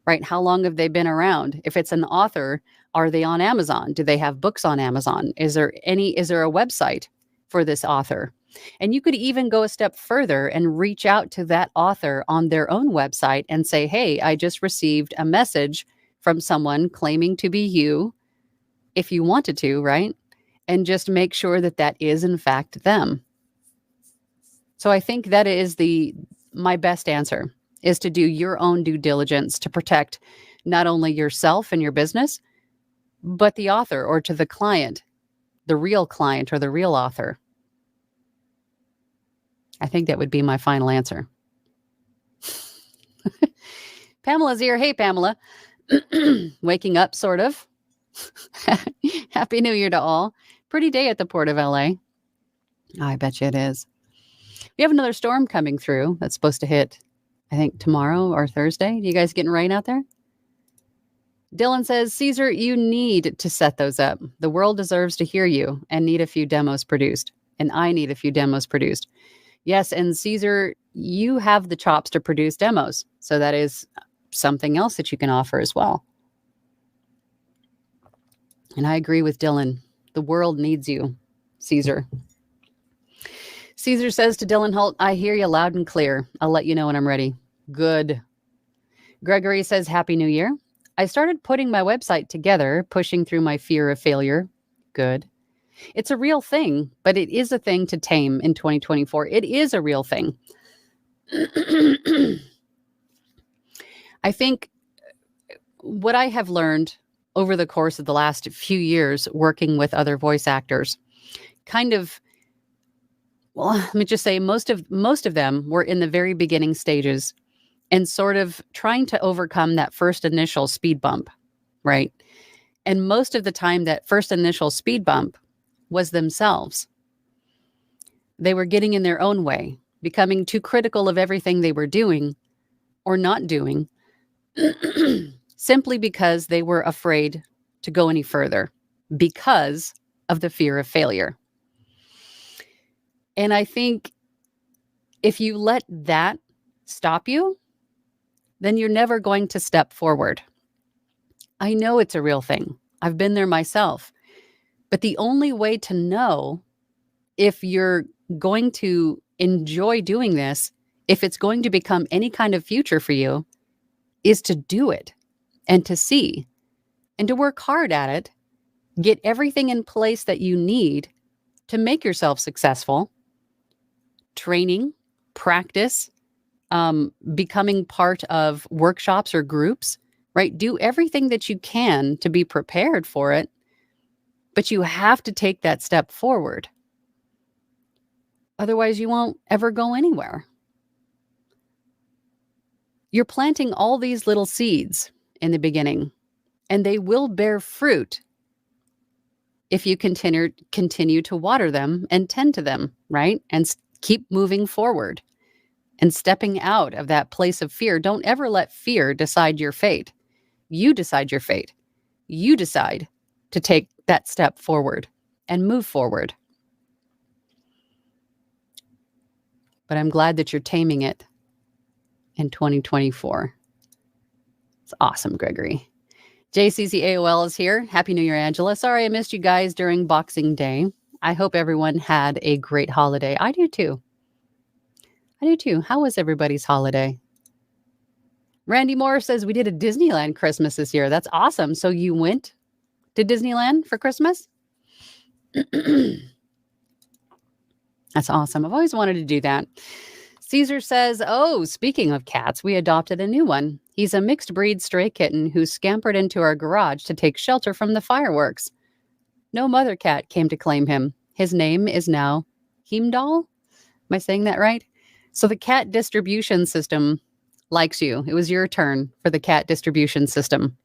right? How long have they been around? If it's an author, are they on Amazon? Do they have books on Amazon? Is there a website for this author? And you could even go a step further and reach out to that author on their own website and say, "Hey, I just received a message from someone claiming to be you," if you wanted to, right? And just make sure that that is in fact them. So I think that is my best answer, is to do your own due diligence to protect not only yourself and your business, but the author, or to the client, the real client or the real author. I think that would be my final answer. Pamela's here. Hey, Pamela. Waking up, sort of. Happy New Year to all. Pretty day at the Port of LA. I bet you it is. We have another storm coming through that's supposed to hit, I think, tomorrow or Thursday. You guys getting rain out there? Dylan says, "Caesar, you need to set those up. The world deserves to hear you and need a few demos produced. And I need a few demos produced." Yes, and Caesar, you have the chops to produce demos. So that is something else that you can offer as well. And I agree with Dylan. The world needs you, Caesar. Caesar says to Dylan Holt, "I hear you loud and clear. I'll let you know when I'm ready." Good. Gregory says, "Happy New Year. I started putting my website together, pushing through my fear of failure." Good. It's a real thing, but it is a thing to tame in 2024. It is a real thing. I think what I have learned over the course of the last few years working with other voice actors, let me just say most of them were in the very beginning stages and sort of trying to overcome that first initial speed bump, right? And most of the time, that first initial speed bump was themselves. They were getting in their own way, becoming too critical of everything they were doing or not doing, simply because they were afraid to go any further because of the fear of failure. And I think if you let that stop you, then you're never going to step forward. I know it's a real thing. I've been there myself. But the only way to know if you're going to enjoy doing this, if it's going to become any kind of future for you, is to do it and to see and to work hard at it. Get everything in place that you need to make yourself successful. Training, practice, becoming part of workshops or groups, right? Do everything that you can to be prepared for it, but you have to take that step forward. Otherwise, you won't ever go anywhere. You're planting all these little seeds in the beginning, and they will bear fruit if you continue to water them and tend to them, right? And keep moving forward and stepping out of that place of fear. Don't ever let fear decide your fate. You decide your fate. You decide to take that step forward and move forward. But I'm glad that you're taming it in 2024. It's awesome, Gregory. JCCAOL is here. Happy New Year, Angela. Sorry I missed you guys during Boxing Day. I hope everyone had a great holiday. I do too. How was everybody's holiday? Randy Moore says we did a Disneyland Christmas this year. That's awesome. So you went to Disneyland for Christmas? That's awesome. I've always wanted to do that. Caesar says, oh, speaking of cats, we adopted a new one. He's a mixed breed stray kitten who scampered into our garage to take shelter from the fireworks. No mother cat came to claim him. His name is now Heimdall. Am I saying that right? So the cat distribution system likes you. It was your turn for the cat distribution system.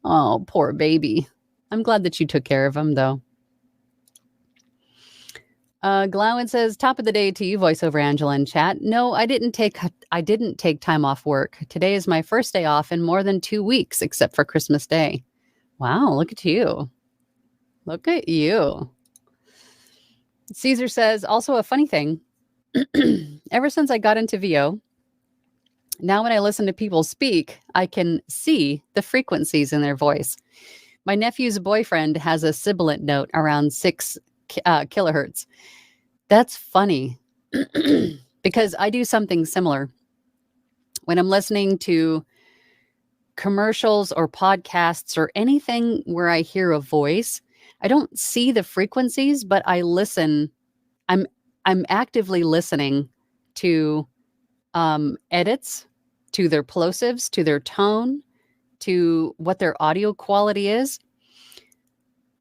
Oh, poor baby. I'm glad that you took care of him, though. Glowen says, top of the day to you, voiceover Angela in chat. No, I didn't take time off work. Today is my first day off in more than 2 weeks, except for Christmas Day. Wow, look at you. Look at you. Caesar says, also a funny thing. Ever since I got into VO, now when I listen to people speak, I can see the frequencies in their voice. My nephew's boyfriend has a sibilant note around 6 kilohertz. That's funny because I do something similar. When I'm listening to commercials or podcasts or anything where I hear a voice, I don't see the frequencies, but I listen. I'm actively listening to edits, to their plosives, to their tone, to what their audio quality is,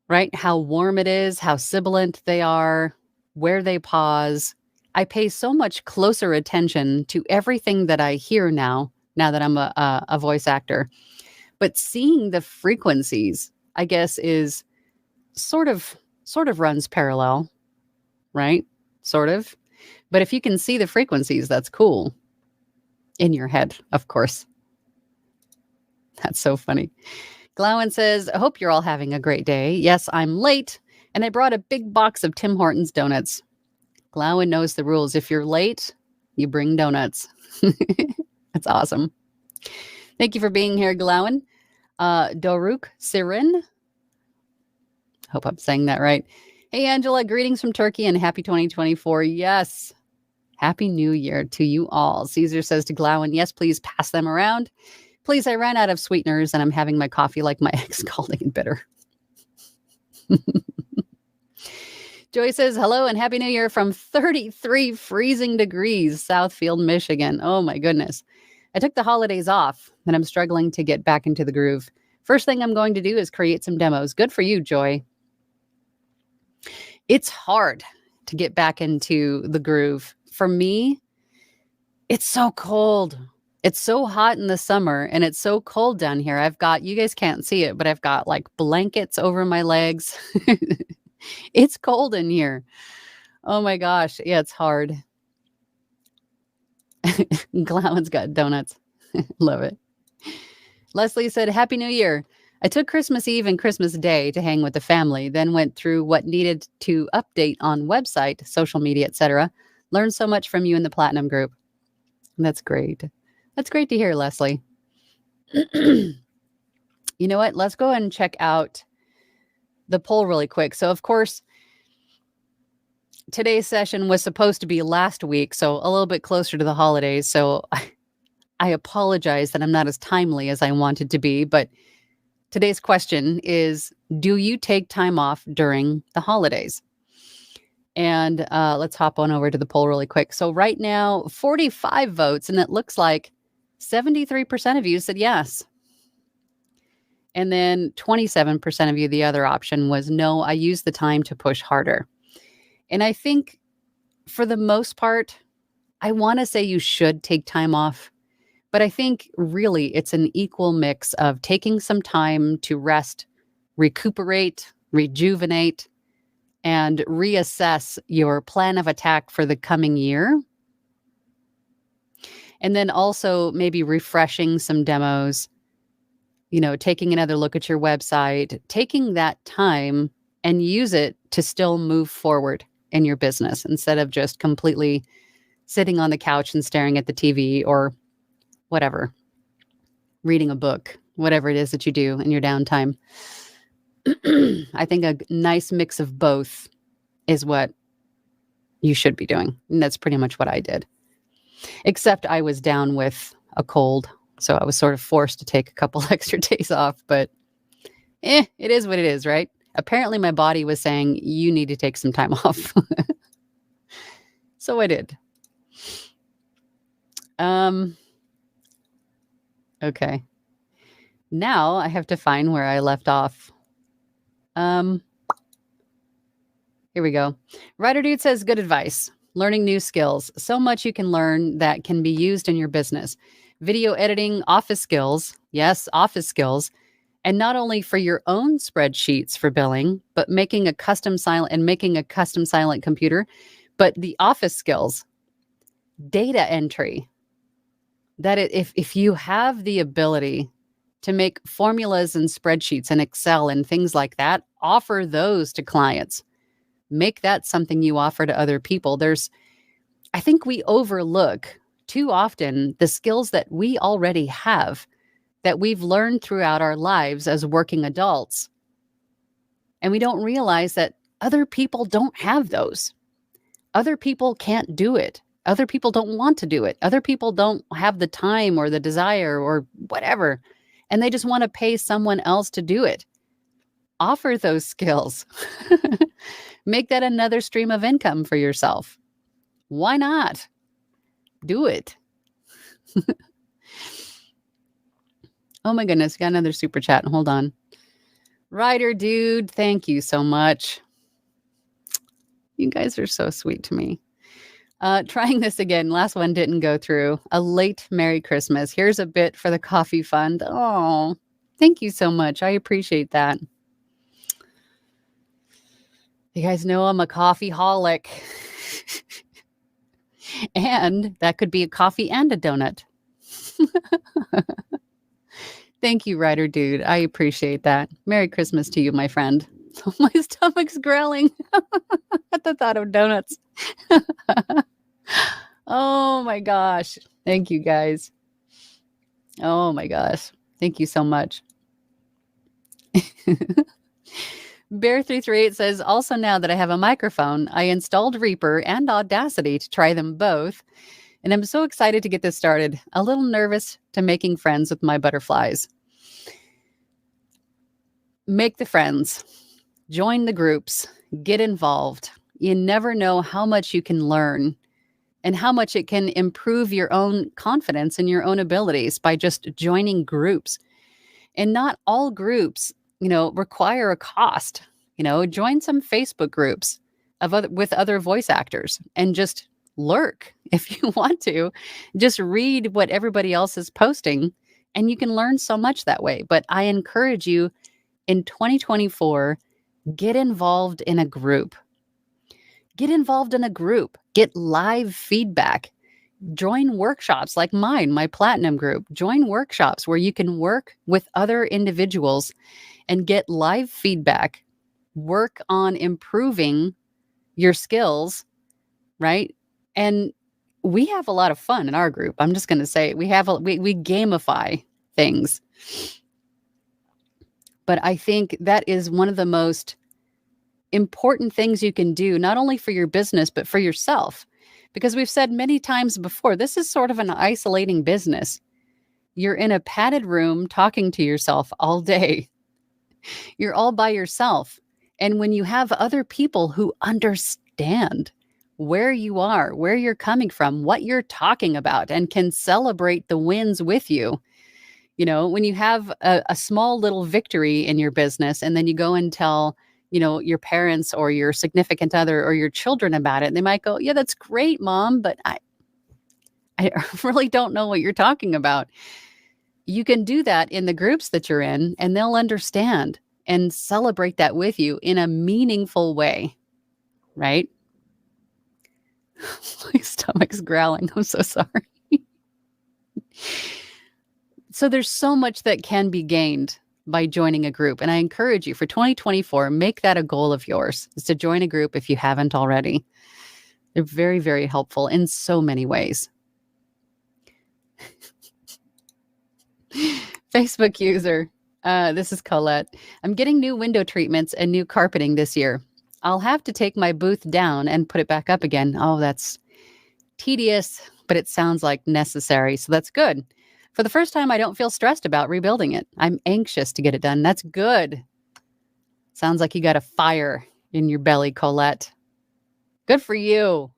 right? How warm it is, how sibilant they are, where they pause. I pay so much closer attention to everything that I hear now that I'm a voice actor. But seeing the frequencies, I guess, is sort of runs parallel, right? Sort of. But if you can see the frequencies, that's cool. In your head, of course. That's so funny. Glowen says, I hope you're all having a great day. Yes, I'm late, and I brought a big box of Tim Hortons donuts. Glowen knows the rules. If you're late, you bring donuts. That's awesome. Thank you for being here, Glowen. Doruk Sirin. Hope I'm saying that right. Hey, Angela, greetings from Turkey and happy 2024. Yes. Happy New Year to you all. Caesar says to Glowen, yes, please pass them around. Please, I ran out of sweeteners and I'm having my coffee like my ex called it bitter. Joy says, hello and happy New Year from 33 freezing degrees, Southfield, Michigan. Oh my goodness. I took the holidays off and I'm struggling to get back into the groove. First thing I'm going to do is create some demos. Good for you, Joy. It's hard to get back into the groove. For me, It's so cold. It's so hot in the summer and it's so cold down here. You guys can't see it, but I've got like blankets over my legs. It's cold in here. Oh my gosh. Yeah, it's hard. Glowin's got donuts. Love it. Leslie said, Happy New Year. I took Christmas Eve and Christmas Day to hang with the family, then went through what needed to update on website, social media, etc. Learned so much from you in the Platinum group. That's great. That's great to hear, Leslie. You know what? Let's go ahead and check out the poll really quick. So, of course, today's session was supposed to be last week, so a little bit closer to the holidays. So I apologize that I'm not as timely as I wanted to be, but today's question is, do you take time off during the holidays? And let's hop on over to the poll really quick. So right now, 45 votes, and it looks like 73% of you said yes. And then 27% of you, the other option was no, I use the time to push harder. And I think for the most part, I want to say you should take time off. But I think really it's an equal mix of taking some time to rest, recuperate, rejuvenate, and reassess your plan of attack for the coming year. And then also maybe refreshing some demos, taking another look at your website, taking that time and use it to still move forward in your business instead of just completely sitting on the couch and staring at the TV or whatever, reading a book, whatever it is that you do in your downtime. I think a nice mix of both is what you should be doing. And that's pretty much what I did. Except I was down with a cold, so I was sort of forced to take a couple extra days off, but it is what it is, right? Apparently my body was saying, you need to take some time off. So I did. Okay. Now I have to find where I left off. Here we go. Writer Dude says, good advice. Learning new skills. So much you can learn that can be used in your business. Video editing, office skills. Yes, office skills. And not only for your own spreadsheets for billing, but making a custom silent computer, but the office skills, data entry. That if you have the ability to make formulas and spreadsheets and Excel and things like that, offer those to clients. Make that something you offer to other people. I think we overlook too often the skills that we already have, that we've learned throughout our lives as working adults. And we don't realize that other people don't have those. Other people can't do it. Other people don't want to do it. Other people don't have the time or the desire or whatever. And they just want to pay someone else to do it. Offer those skills. Make that another stream of income for yourself. Why not? Do it. Oh my goodness, got another super chat. Hold on. Writer Dude, thank you so much. You guys are so sweet to me. Trying this again. Last one didn't go through. A late Merry Christmas. Here's a bit for the coffee fund. Oh, thank you so much. I appreciate that. You guys know I'm a coffee holic. And that could be a coffee and a donut. Thank you, Writer Dude. I appreciate that. Merry Christmas to you, my friend. My stomach's growling at the thought of donuts. Oh my gosh. Thank you, guys. Oh my gosh. Thank you so much. Bear338 says, also now that I have a microphone, I installed Reaper and Audacity to try them both. And I'm so excited to get this started. A little nervous to making friends with my butterflies. Make the friends. Join the groups. Get involved. You never know how much you can learn and how much it can improve your own confidence and your own abilities by just joining groups. And not all groups, require a cost. Join some Facebook groups with other voice actors and just lurk if you want to. Just read what everybody else is posting, and you can learn so much that way. But I encourage you in 2024, get involved in a group. Get involved in a group. Get live feedback. Join workshops like mine, my platinum group. Join workshops where you can work with other individuals and get live feedback. Work on improving your skills, right? And we have a lot of fun in our group. I'm just going to say we gamify things. But I think that is one of the most important things you can do, not only for your business, but for yourself. Because we've said many times before, this is sort of an isolating business. You're in a padded room talking to yourself all day. You're all by yourself. And when you have other people who understand where you are, where you're coming from, what you're talking about, and can celebrate the wins with you, when you have a small little victory in your business and then you go and tell, your parents or your significant other or your children about it, they might go, yeah, that's great, Mom, but I really don't know what you're talking about. You can do that in the groups that you're in, and they'll understand and celebrate that with you in a meaningful way, right? My stomach's growling. I'm so sorry. So there's so much that can be gained by joining a group. And I encourage you for 2024, make that a goal of yours, is to join a group if you haven't already. They're very, very helpful in so many ways. Facebook user, this is Colette. I'm getting new window treatments and new carpeting this year. I'll have to take my booth down and put it back up again. Oh, that's tedious, but it sounds like necessary. So that's good. For the first time, I don't feel stressed about rebuilding it. I'm anxious to get it done. That's good. Sounds like you got a fire in your belly, Colette. Good for you.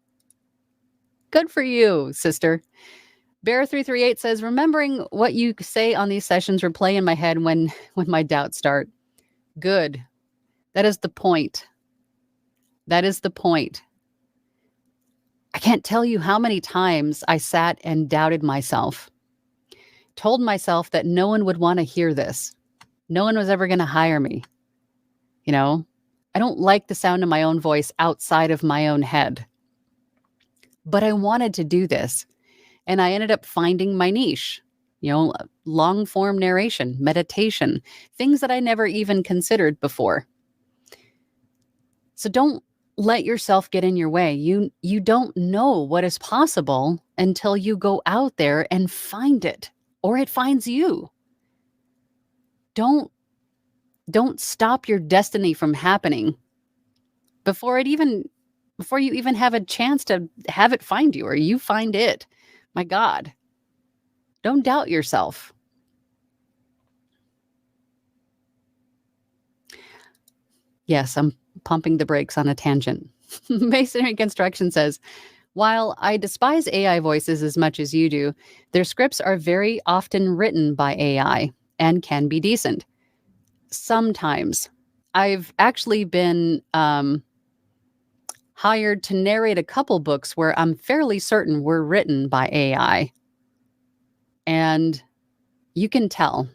Good for you, sister. Bear338 says, remembering what you say on these sessions replay in my head when my doubts start. Good. That is the point. That is the point. I can't tell you how many times I sat and doubted myself. Told myself that no one would want to hear this. No one was ever going to hire me. I don't like the sound of my own voice outside of my own head. But I wanted to do this. And I ended up finding my niche, long form narration, meditation, things that I never even considered before. So don't let yourself get in your way. You don't know what is possible until you go out there and find it, or it finds you. Don't stop your destiny from happening before you even have a chance to have it find you, or you find it. My God, don't doubt yourself. Yes, I'm pumping the brakes on a tangent. Masonry Construction says, while I despise AI voices as much as you do, their scripts are very often written by AI and can be decent. Sometimes. I've actually been hired to narrate a couple books where I'm fairly certain were written by AI. And you can tell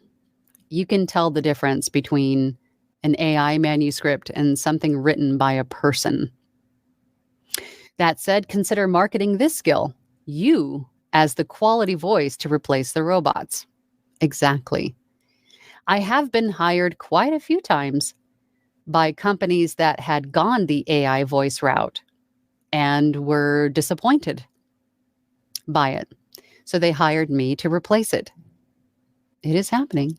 the difference between an AI manuscript and something written by a person. That said, consider marketing this skill, you, as the quality voice to replace the robots. Exactly. I have been hired quite a few times by companies that had gone the AI voice route and were disappointed by it. So they hired me to replace it. It is happening.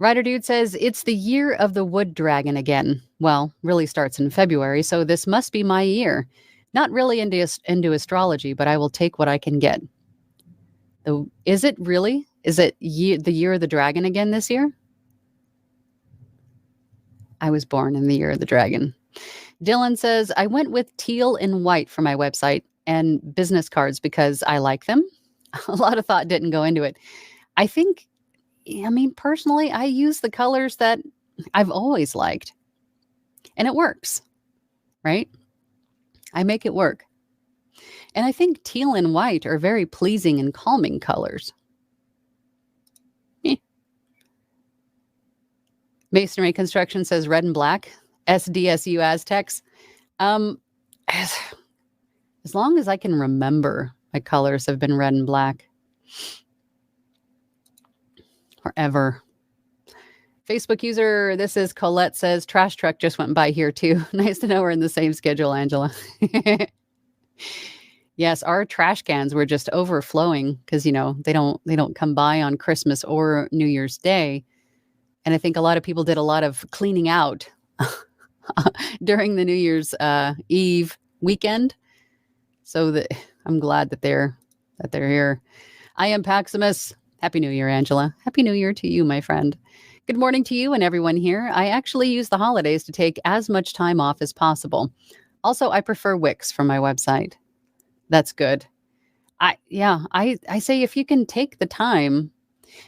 Rider Dude says, it's the year of the wood dragon again. Well, really starts in February, so this must be my year. Not really into astrology, but I will take what I can get. Is it really? Is it the year of the dragon again this year? I was born in the year of the dragon. Dylan says, I went with teal and white for my website and business cards because I like them. A lot of thought didn't go into it. Personally, I use the colors that I've always liked. And it works, right? I make it work. And I think teal and white are very pleasing and calming colors. Eh. Masonry Construction says red and black. SDSU Aztecs. Um, as, as long as I can remember, my colors have been red and black forever. Facebook user, this is Colette, says trash truck just went by here too. Nice to know we're in the same schedule, Angela. Yes, our trash cans were just overflowing because they don't come by on Christmas or New Year's Day. And I think a lot of people did a lot of cleaning out during the New Year's Eve weekend. So I'm glad that they're here. I am Paximus. Happy New Year, Angela. Happy New Year to you, my friend. Good morning to you and everyone here. I actually use the holidays to take as much time off as possible. Also, I prefer Wix for my website. That's good. I say if you can take the time,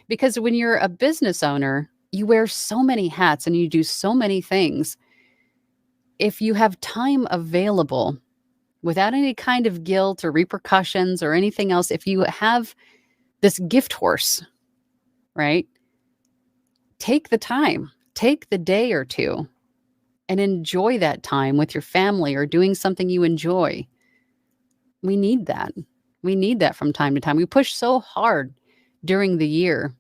because when you're a business owner, you wear so many hats and you do so many things. If you have time available without any kind of guilt or repercussions or anything else, if you have this gift horse, right? Take the time, take the day or two and enjoy that time with your family or doing something you enjoy. We need that. We need that from time to time. We push so hard during the year.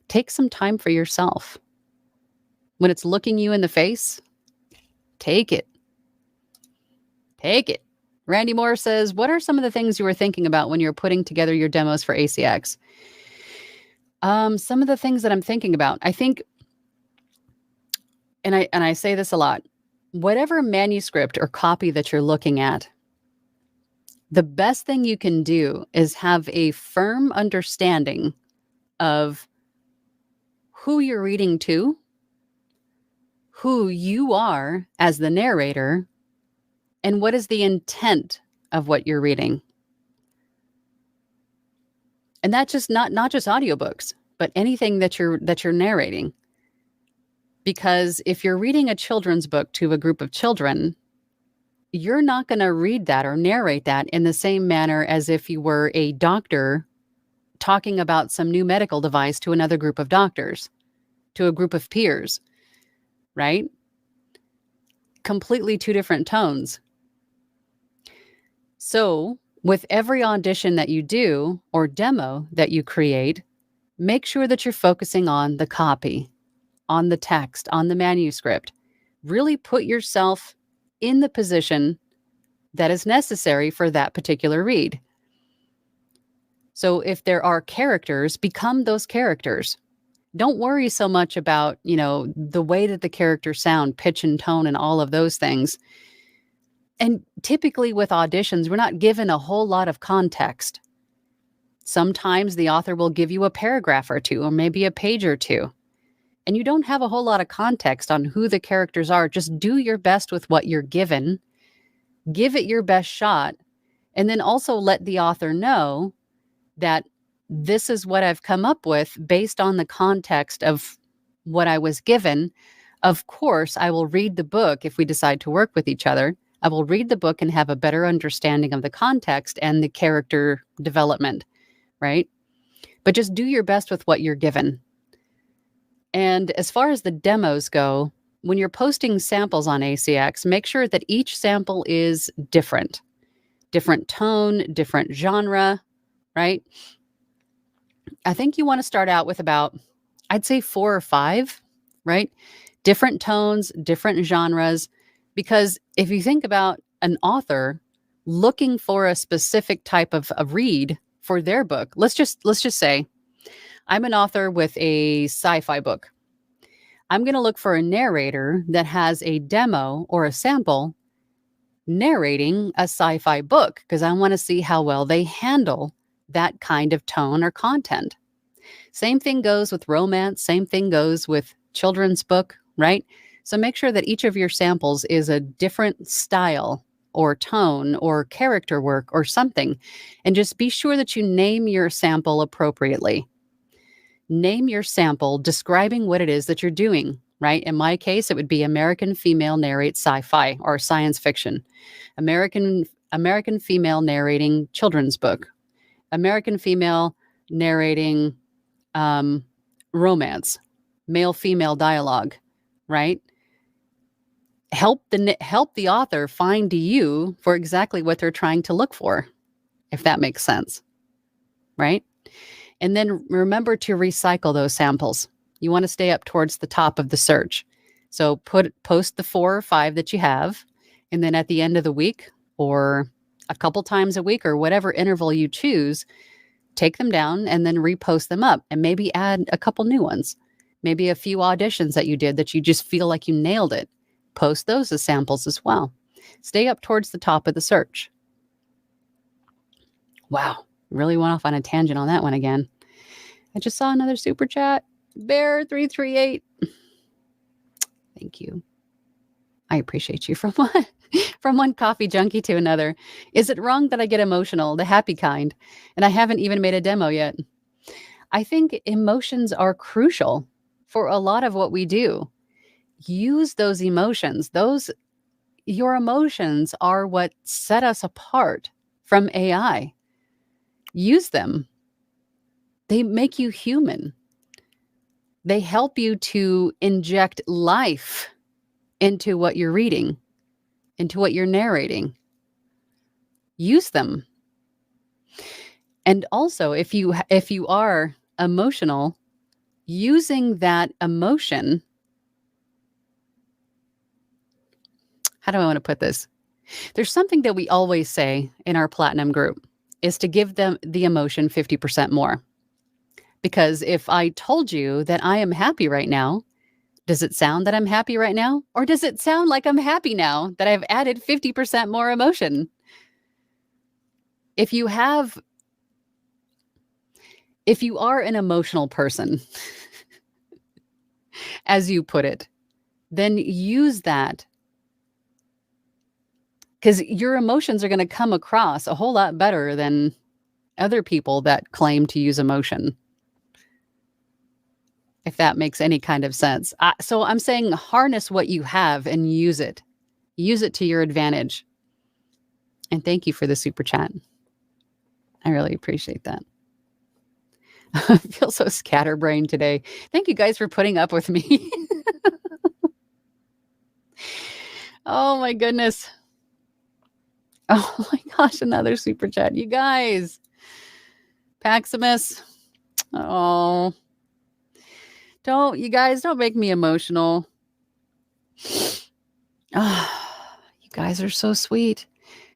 Take some time for yourself. When it's looking you in the face, take it. Take it. Randy Moore says, what are some of the things you were thinking about when you're putting together your demos for ACX? Some of the things that I'm thinking about, I think, and I say this a lot, whatever manuscript or copy that you're looking at, the best thing you can do is have a firm understanding of who you're reading to, who you are as the narrator, and what is the intent of what you're reading. And that's just not just audiobooks, but anything that you're narrating. Because if you're reading a children's book to a group of children, you're not going to read that or narrate that in the same manner as if you were a doctor talking about some new medical device to another group of doctors, to a group of peers, right? Completely two different tones. So with every audition that you do or demo that you create, make sure that you're focusing on the copy, on the text, on the manuscript. Really put yourself in the position that is necessary for that particular read. So if there are characters, become those characters. Don't worry so much about, the way that the characters sound, pitch and tone and all of those things. And typically with auditions, we're not given a whole lot of context. Sometimes the author will give you a paragraph or two, or maybe a page or two. And you don't have a whole lot of context on who the characters are. Just do your best with what you're given. Give it your best shot. And then also let the author know that this is what I've come up with based on the context of what I was given. Of course, I will read the book if we decide to work with each other. I will read the book and have a better understanding of the context and the character development, right? But just do your best with what you're given. And as far as the demos go, when you're posting samples on ACX, make sure that each sample is different tone, different genre, right? I think you want to start out with about, I'd say 4 or 5, right? Different tones, different genres, because if you think about an author looking for a specific type of read for their book, let's just say I'm an author with a sci-fi book. I'm going to look for a narrator that has a demo or a sample narrating a sci-fi book because I want to see how well they handle that kind of tone or content. Same thing goes with romance. Same thing goes with children's book, right? So make sure that each of your samples is a different style or tone or character work or something. And just be sure that you name your sample appropriately. Name your sample describing what it is that you're doing, right? In my case, it would be American female narrates sci-fi or science fiction, American female narrating children's book, American female narrating romance, male female dialogue, right? Help the author find you for exactly what they're trying to look for, if that makes sense, right? And then remember to recycle those samples. You want to stay up towards the top of the search. So post the 4 or 5 that you have, and then at the end of the week or a couple times a week or whatever interval you choose, take them down and then repost them up and maybe add a couple new ones. Maybe a few auditions that you did that you just feel like you nailed it. Post those as samples as well. Stay up towards the top of the search. Wow, really went off on a tangent on that one again. I just saw another super chat. Bear338. Thank you. I appreciate you from one coffee junkie to another. Is it wrong that I get emotional, the happy kind, and I haven't even made a demo yet? I think emotions are crucial for a lot of what we do. Use those emotions. Your emotions are what set us apart from AI. Use them. They make you human. They help you to inject life into what you're reading, into what you're narrating. Use them. And also, if you are emotional, using that emotion, how do I want to put this? There's something that we always say in our platinum group is to give them the emotion 50% more. Because if I told you that I am happy right now, does it sound that I'm happy right now? Or does it sound like I'm happy now that I've added 50% more emotion? If you are an emotional person, as you put it, then use that. Because your emotions are going to come across a whole lot better than other people that claim to use emotion. If that makes any kind of sense. So I'm saying harness what you have and use it. Use it to your advantage. And thank you for the super chat. I really appreciate that. I feel so scatterbrained today. Thank you guys for putting up with me. Oh my goodness. Oh my gosh, another super chat. You guys. Paximus. Oh. You guys don't make me emotional. Oh, you guys are so sweet.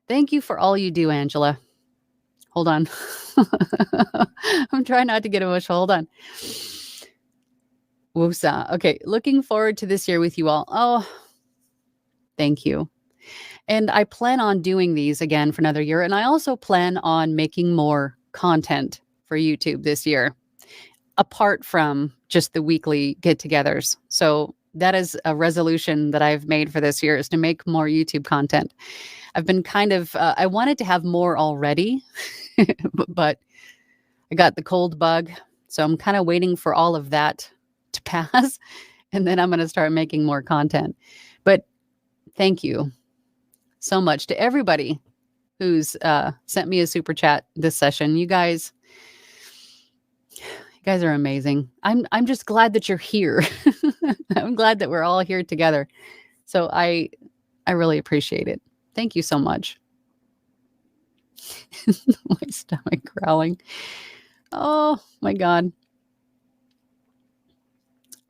Thank you for all you do, Angela. Hold on. I'm trying not to get emotional. Hold on. Woosah. Okay. Looking forward to this year with you all. Oh, thank you. And I plan on doing these again for another year. And I also plan on making more content for YouTube this year, apart from just the weekly get-togethers. So that is a resolution that I've made for this year, is to make more YouTube content. I've been kind of, I wanted to have more already, but I got the cold bug. So I'm kind of waiting for all of that to pass. And then I'm going to start making more content. But thank you so much to everybody who's sent me a super chat this session. You guys are amazing. I'm just glad that you're here. I'm glad that we're all here together. So I really appreciate it. Thank you so much. My stomach growling. Oh my God.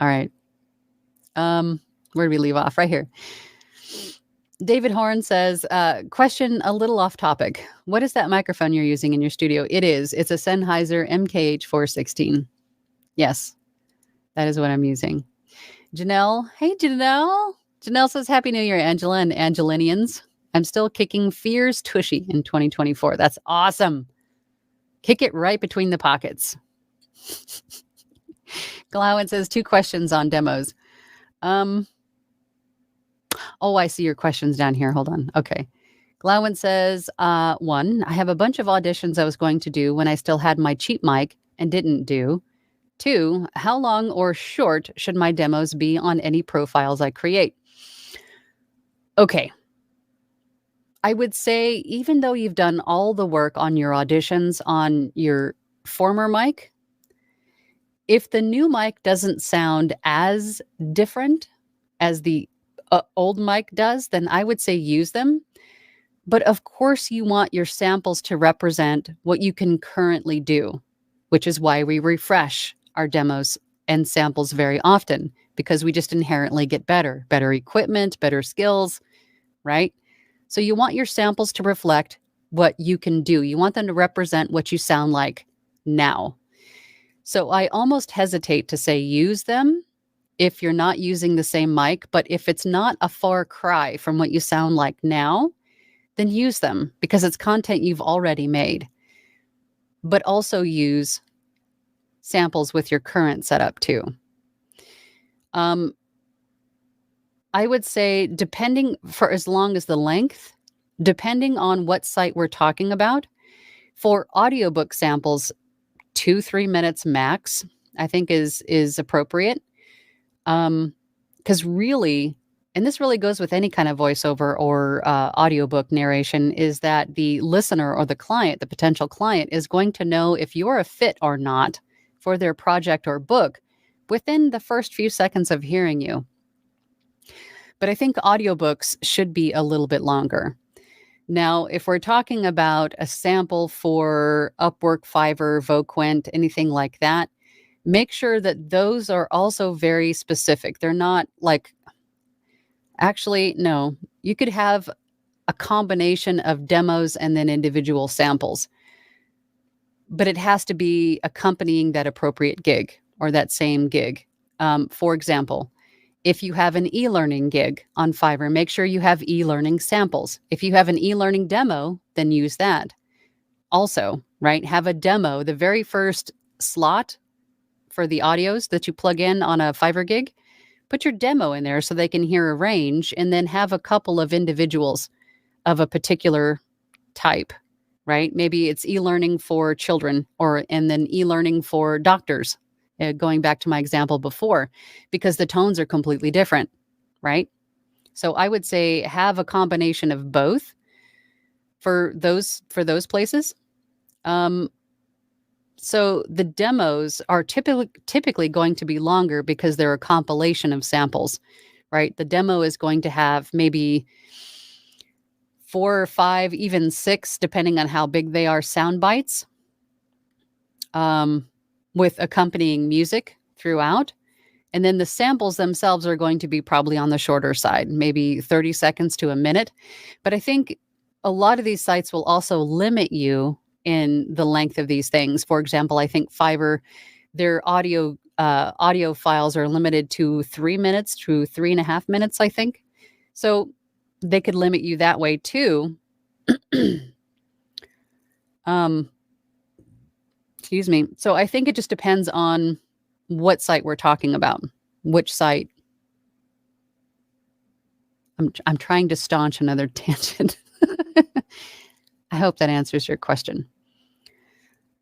All right. Where did we leave off? Right here. David Horn says, question a little off topic. What is that microphone you're using in your studio? It's a Sennheiser MKH416. Yes, that is what I'm using. Janelle. Hey, Janelle. Janelle says, Happy New Year, Angela and Angelinians. I'm still kicking Fears Tushy in 2024. That's awesome. Kick it right between the pockets. Glowen says, 2 questions on demos. Oh, I see your questions down here. Hold on. Okay. Glowen says, 1, I have a bunch of auditions I was going to do when I still had my cheap mic and didn't do. 2, how long or short should my demos be on any profiles I create? Okay, I would say even though you've done all the work on your auditions on your former mic, if the new mic doesn't sound as different as the old mic does, then I would say use them. But of course, you want your samples to represent what you can currently do, which is why we refresh our demos and samples very often, because we just inherently get better equipment, better skills, right? So you want your samples to reflect what you can do. You want them to represent what you sound like now. So I almost hesitate to say use them if you're not using the same mic, but if it's not a far cry from what you sound like now, then use them because it's content you've already made. But also use samples with your current setup too. I would say depending for as long as the length, depending on what site we're talking about, for audiobook samples, 2-3 minutes max, I think is appropriate. Because really, and this really goes with any kind of voiceover or audiobook narration, is that the listener or the client, the potential client, is going to know if you're a fit or not for their project or book within the first few seconds of hearing you. But I think audiobooks should be a little bit longer. Now, if we're talking about a sample for Upwork, Fiverr, Voquent, anything like that, make sure that those are also very specific. They're not like, actually, no, you could have a combination of demos and then individual samples, but it has to be accompanying that appropriate gig or that same gig. For example, if you have an e-learning gig on Fiverr, make sure you have e-learning samples. If you have an e-learning demo, then use that. Also, right, have a demo, the very first slot for the audios that you plug in on a Fiverr gig, put your demo in there so they can hear a range, and then have a couple of individuals of a particular type, right? Maybe it's e-learning for children and then e-learning for doctors. Going back to my example before, because the tones are completely different, right? So I would say have a combination of both for those places. So the demos are typically going to be longer because they're a compilation of samples, right? The demo is going to have maybe 4 or 5, even 6, depending on how big they are, sound bites. With accompanying music throughout. And then the samples themselves are going to be probably on the shorter side, maybe 30 seconds to a minute. But I think a lot of these sites will also limit you in the length of these things. For example, I think Fiverr, their audio files are limited to 3 minutes to 3.5 minutes, I think. So they could limit you that way too. Excuse me. So I think it just depends on what site we're talking about, which site. I'm trying to staunch another tangent. I hope that answers your question.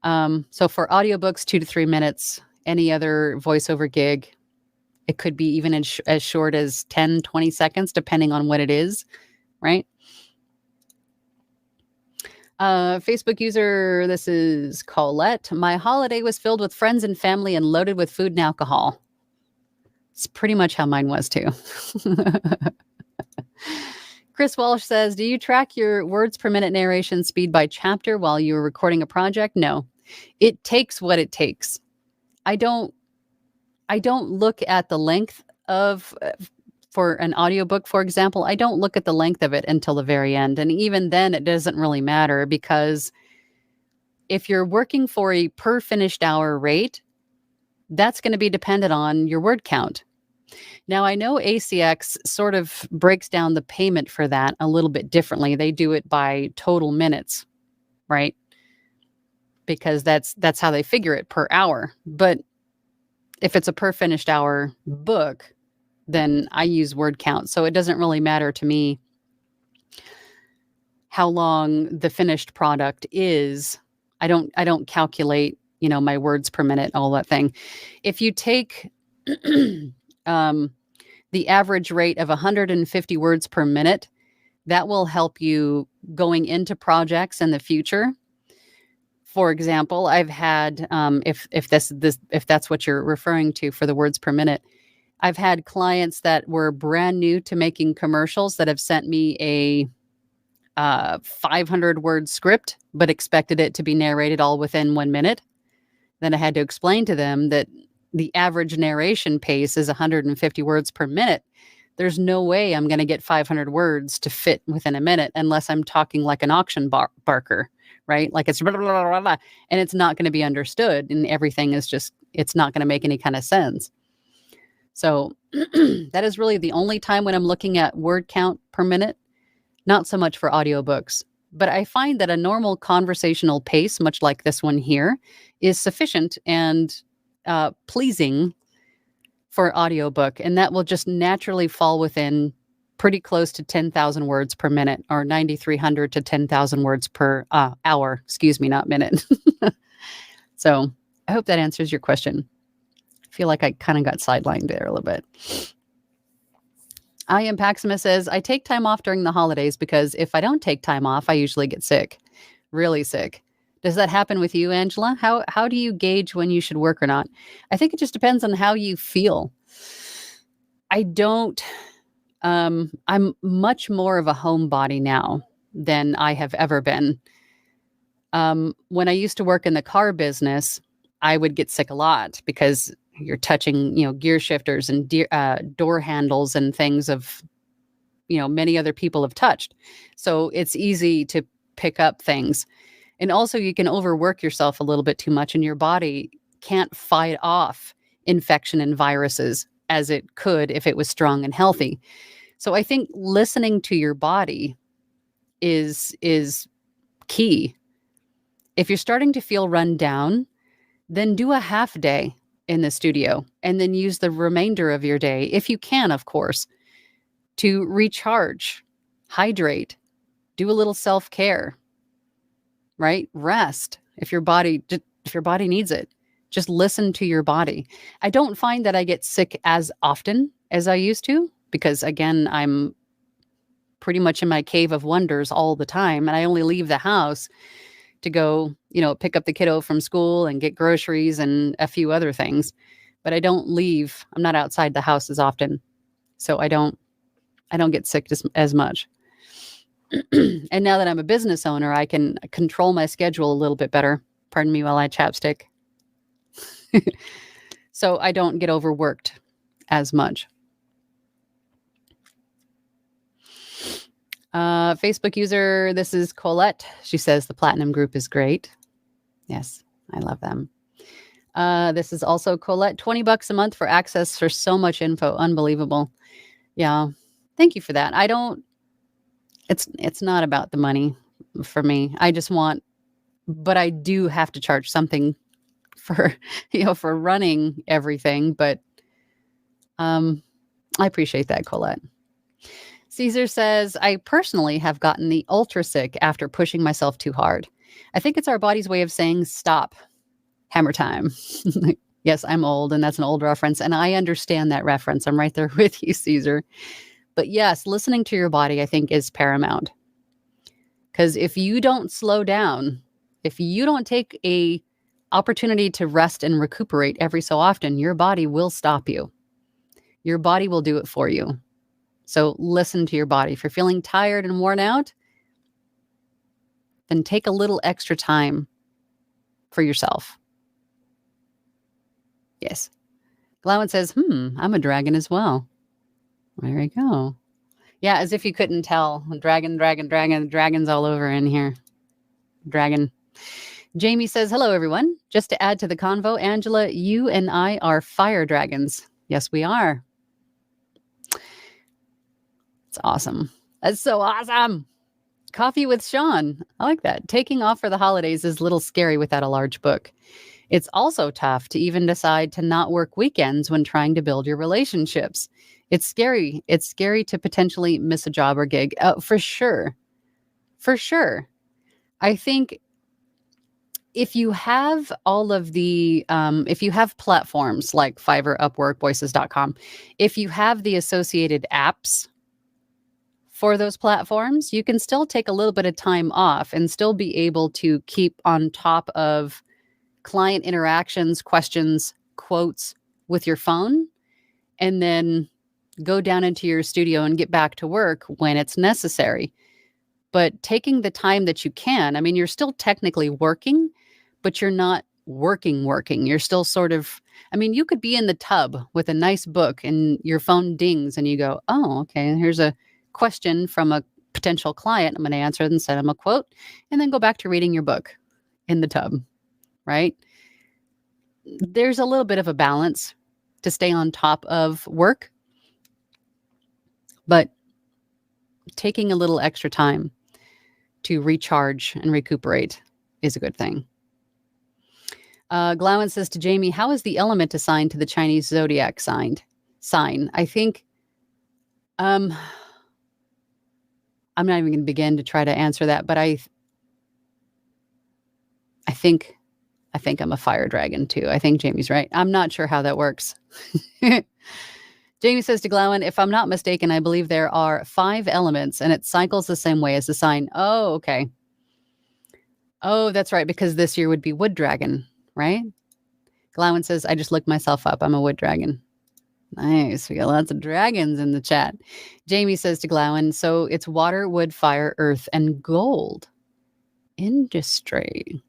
So for audiobooks, 2 to 3 minutes, any other voiceover gig, it could be even as short as 10, 20 seconds, depending on what it is, right? Facebook user, this is Colette. My holiday was filled with friends and family and loaded with food and alcohol. It's pretty much how mine was too. Chris Walsh says, do you track your words per minute narration speed by chapter while you're recording a project? No. It takes what it takes. I don't look at the length of for an audiobook, for example, I don't look at the length of it until the very end. And even then, it doesn't really matter because if you're working for a per finished hour rate, that's going to be dependent on your word count. Now, I know ACX sort of breaks down the payment for that a little bit differently. They do it by total minutes, right? Because that's how they figure it per hour. But if it's a per finished hour book, then I use word count. So it doesn't really matter to me how long the finished product is. I don't calculate my words per minute, all that thing. If you take um, the average rate of 150 words per minute, that will help you going into projects in the future. For example, I've had, if that's what you're referring to for the words per minute, I've had clients that were brand new to making commercials that have sent me a 500 word script, but expected it to be narrated all within 1 minute. Then I had to explain to them that the average narration pace is 150 words per minute. There's no way I'm going to get 500 words to fit within a minute unless I'm talking like an auction barker, right? Like it's blah, blah, blah, blah, and it's not going to be understood, and everything is just, it's not going to make any kind of sense. So that is really the only time when I'm looking at word count per minute, not so much for audiobooks. But I find that a normal conversational pace, much like this one here, is sufficient and pleasing for audiobook. And that will just naturally fall within pretty close to 10,000 words per minute, or 9,300 to 10,000 words per hour. Excuse me, not minute. So I hope that answers your question. I feel like I kind of got sidelined there a little bit. I am Paxima says, I take time off during the holidays because if I don't take time off, I usually get sick, really sick. Does that happen with you, Angela? How do you gauge when you should work or not? I think it just depends on how you feel. I'm much more of a homebody now than I have ever been. When I used to work in the car business, I would get sick a lot because you're touching, gear shifters and door handles and things of, many other people have touched. So it's easy to pick up things. And also you can overwork yourself a little bit too much and your body can't fight off infection and viruses as it could if it was strong and healthy. So I think listening to your body is key. If you're starting to feel run down, then do a half day in the studio and then use the remainder of your day, if you can, of course, to recharge, hydrate, do a little self-care, right? Rest if your body needs it. Just listen to your body. I don't find that I get sick as often as I used to because, again, I'm pretty much in my cave of wonders all the time, and I only leave the house to go, pick up the kiddo from school and get groceries and a few other things. But I'm not outside the house as often. So I don't get sick as much. And now that I'm a business owner, I can control my schedule a little bit better. Pardon me while I chapstick. So I don't get overworked as much. Facebook user, this is Colette. She says the Platinum Group is great. Yes, I love them. This is also Colette, $20 a month for access for so much info. Unbelievable. Yeah. Thank you for that. It's not about the money for me. But I do have to charge something for running everything. But I appreciate that, Colette. Caesar says, I personally have gotten the ultra sick after pushing myself too hard. I think it's our body's way of saying, stop, hammer time. Yes, I'm old, and that's an old reference, and I understand that reference. I'm right there with you, Caesar. But yes, listening to your body, I think, is paramount. Because if you don't slow down, if you don't take a opportunity to rest and recuperate every so often, your body will stop you. Your body will do it for you. So listen to your body. If you're feeling tired and worn out, then take a little extra time for yourself. Yes. Glowen says, I'm a dragon as well. There you go. Yeah, as if you couldn't tell. Dragons all over in here. Dragon. Jamie says, hello, everyone. Just to add to the convo, Angela, you and I are fire dragons. Yes, we are. It's awesome. That's so awesome. Coffee with Sean. I like that. Taking off for the holidays is a little scary without a large book. It's also tough to even decide to not work weekends when trying to build your relationships. It's scary. It's scary to potentially miss a job or gig. For sure. For sure. I think if you have all of the, if you have platforms like Fiverr, Upwork, Voices.com, if you have the associated apps for those platforms, you can still take a little bit of time off and still be able to keep on top of client interactions, questions, quotes with your phone, and then go down into your studio and get back to work when it's necessary. But taking the time that you can, I mean, you're still technically working, but you're not working. You're still sort of, I mean, you could be in the tub with a nice book and your phone dings and you go, oh, okay, here's a question from a potential client. I'm going to answer it and send them a quote and then go back to reading your book in the tub, right? There's a little bit of a balance to stay on top of work, but taking a little extra time to recharge and recuperate is a good thing. Glowen says to Jamie, how is the element assigned to the Chinese zodiac sign? I think, I'm not even going to begin to try to answer that, but I think I'm a fire dragon too. I think Jamie's right. I'm not sure how that works. Jamie says to Glowen, if I'm not mistaken, I believe there are 5 elements and it cycles the same way as the sign. Oh, okay. Oh, that's right, because this year would be wood dragon, right? Glowen says, I just looked myself up. I'm a wood dragon. Nice. We got lots of dragons in the chat. Jamie says to Glowen, so it's water, wood, fire, earth, and gold. Industry.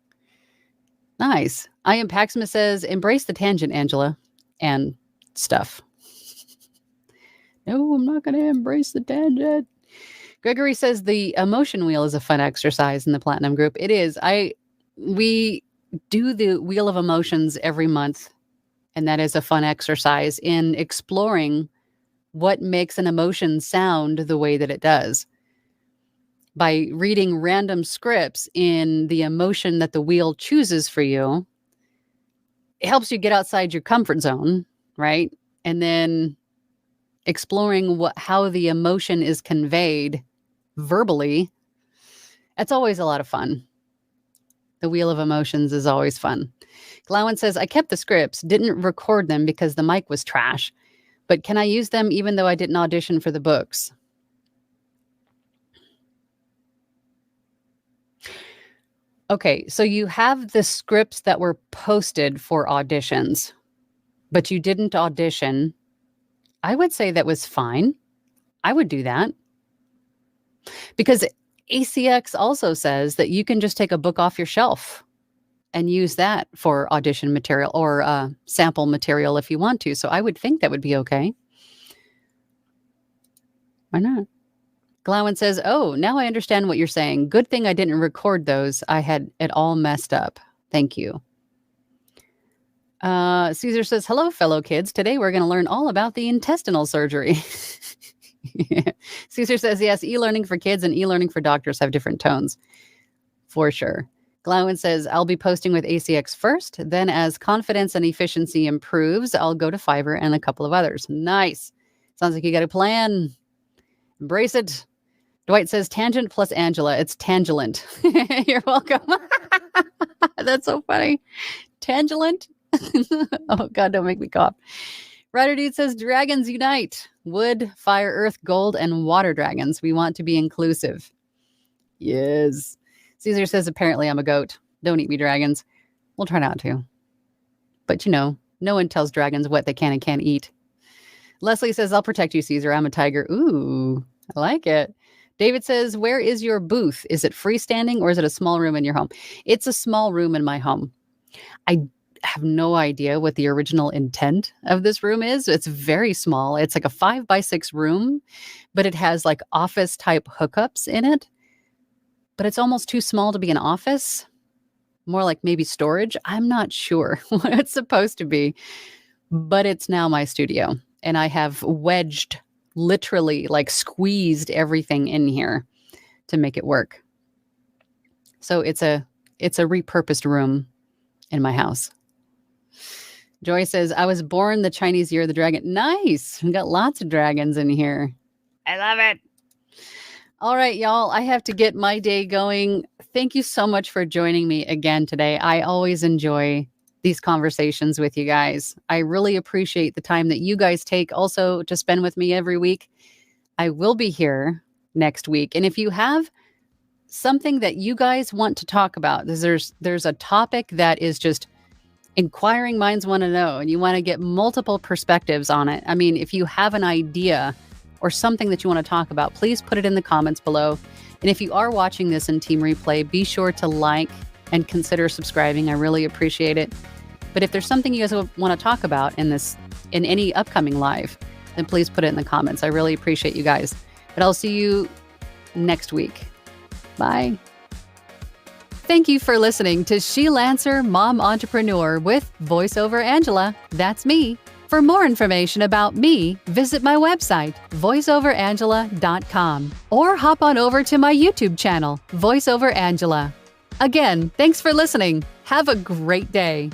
Nice. I am Paxima says, embrace the tangent, Angela, and stuff. No, I'm not going to embrace the tangent. Gregory says the emotion wheel is a fun exercise in the Platinum group. It is. We do the wheel of emotions every month, and that is a fun exercise in exploring what makes an emotion sound the way that it does. By reading random scripts in the emotion that the wheel chooses for you, it helps you get outside your comfort zone, right? And then exploring how the emotion is conveyed verbally. That's always a lot of fun. The wheel of emotions is always fun. Glowen says, I kept the scripts, didn't record them because the mic was trash, but can I use them even though I didn't audition for the books? Okay, so you have the scripts that were posted for auditions, but you didn't audition. I would say that was fine. I would do that. Because ACX also says that you can just take a book off your shelf and use that for audition material or sample material if you want to. So I would think that would be okay. Why not? Glowen says, oh, now I understand what you're saying. Good thing I didn't record those. I had it all messed up. Thank you. Caesar says, hello, fellow kids. Today we're going to learn all about the intestinal surgery. Caesar says, yes, e-learning for kids and e-learning for doctors have different tones. For sure. Glowen says, I'll be posting with ACX first. Then as confidence and efficiency improves, I'll go to Fiverr and a couple of others. Nice. Sounds like you got a plan. Embrace it. Dwight says, tangent plus Angela. It's tangent. You're welcome. That's so funny. Tangent. Oh, God, don't make me cough. Rider Dude says, dragons unite. Wood, fire, earth, gold, and water dragons. We want to be inclusive. Yes. Caesar says, apparently I'm a goat. Don't eat me, dragons. We'll try not to. But, no one tells dragons what they can and can't eat. Leslie says, I'll protect you, Caesar. I'm a tiger. Ooh, I like it. David says, where is your booth? Is it freestanding or is it a small room in your home? It's a small room in my home. I have no idea what the original intent of this room is. It's very small. It's like a 5x6 room, but it has like office type hookups in it. But it's almost too small to be an office. More like maybe storage. I'm not sure what it's supposed to be, but it's now my studio. And I have wedged, literally like squeezed everything in here to make it work. So it's a repurposed room in my house. Joy says, I was born the Chinese year of the dragon. Nice. We got lots of dragons in here. I love it. All right, y'all. I have to get my day going. Thank you so much for joining me again today. I always enjoy these conversations with you guys. I really appreciate the time that you guys take also to spend with me every week. I will be here next week. And if you have something that you guys want to talk about, there's a topic that is just inquiring minds want to know, and you want to get multiple perspectives on it. I mean, if you have an idea or something that you want to talk about, please put it in the comments below. And if you are watching this in Team Replay, be sure to like and consider subscribing. I really appreciate it. But if there's something you guys want to talk about in any upcoming live, then please put it in the comments. I really appreciate you guys. But I'll see you next week. Bye. Thank you for listening to She-Lancer Mom Entrepreneur with VoiceOver Angela. That's me. For more information about me, visit my website, voiceoverangela.com, or hop on over to my YouTube channel, VoiceOver Angela. Again, thanks for listening. Have a great day.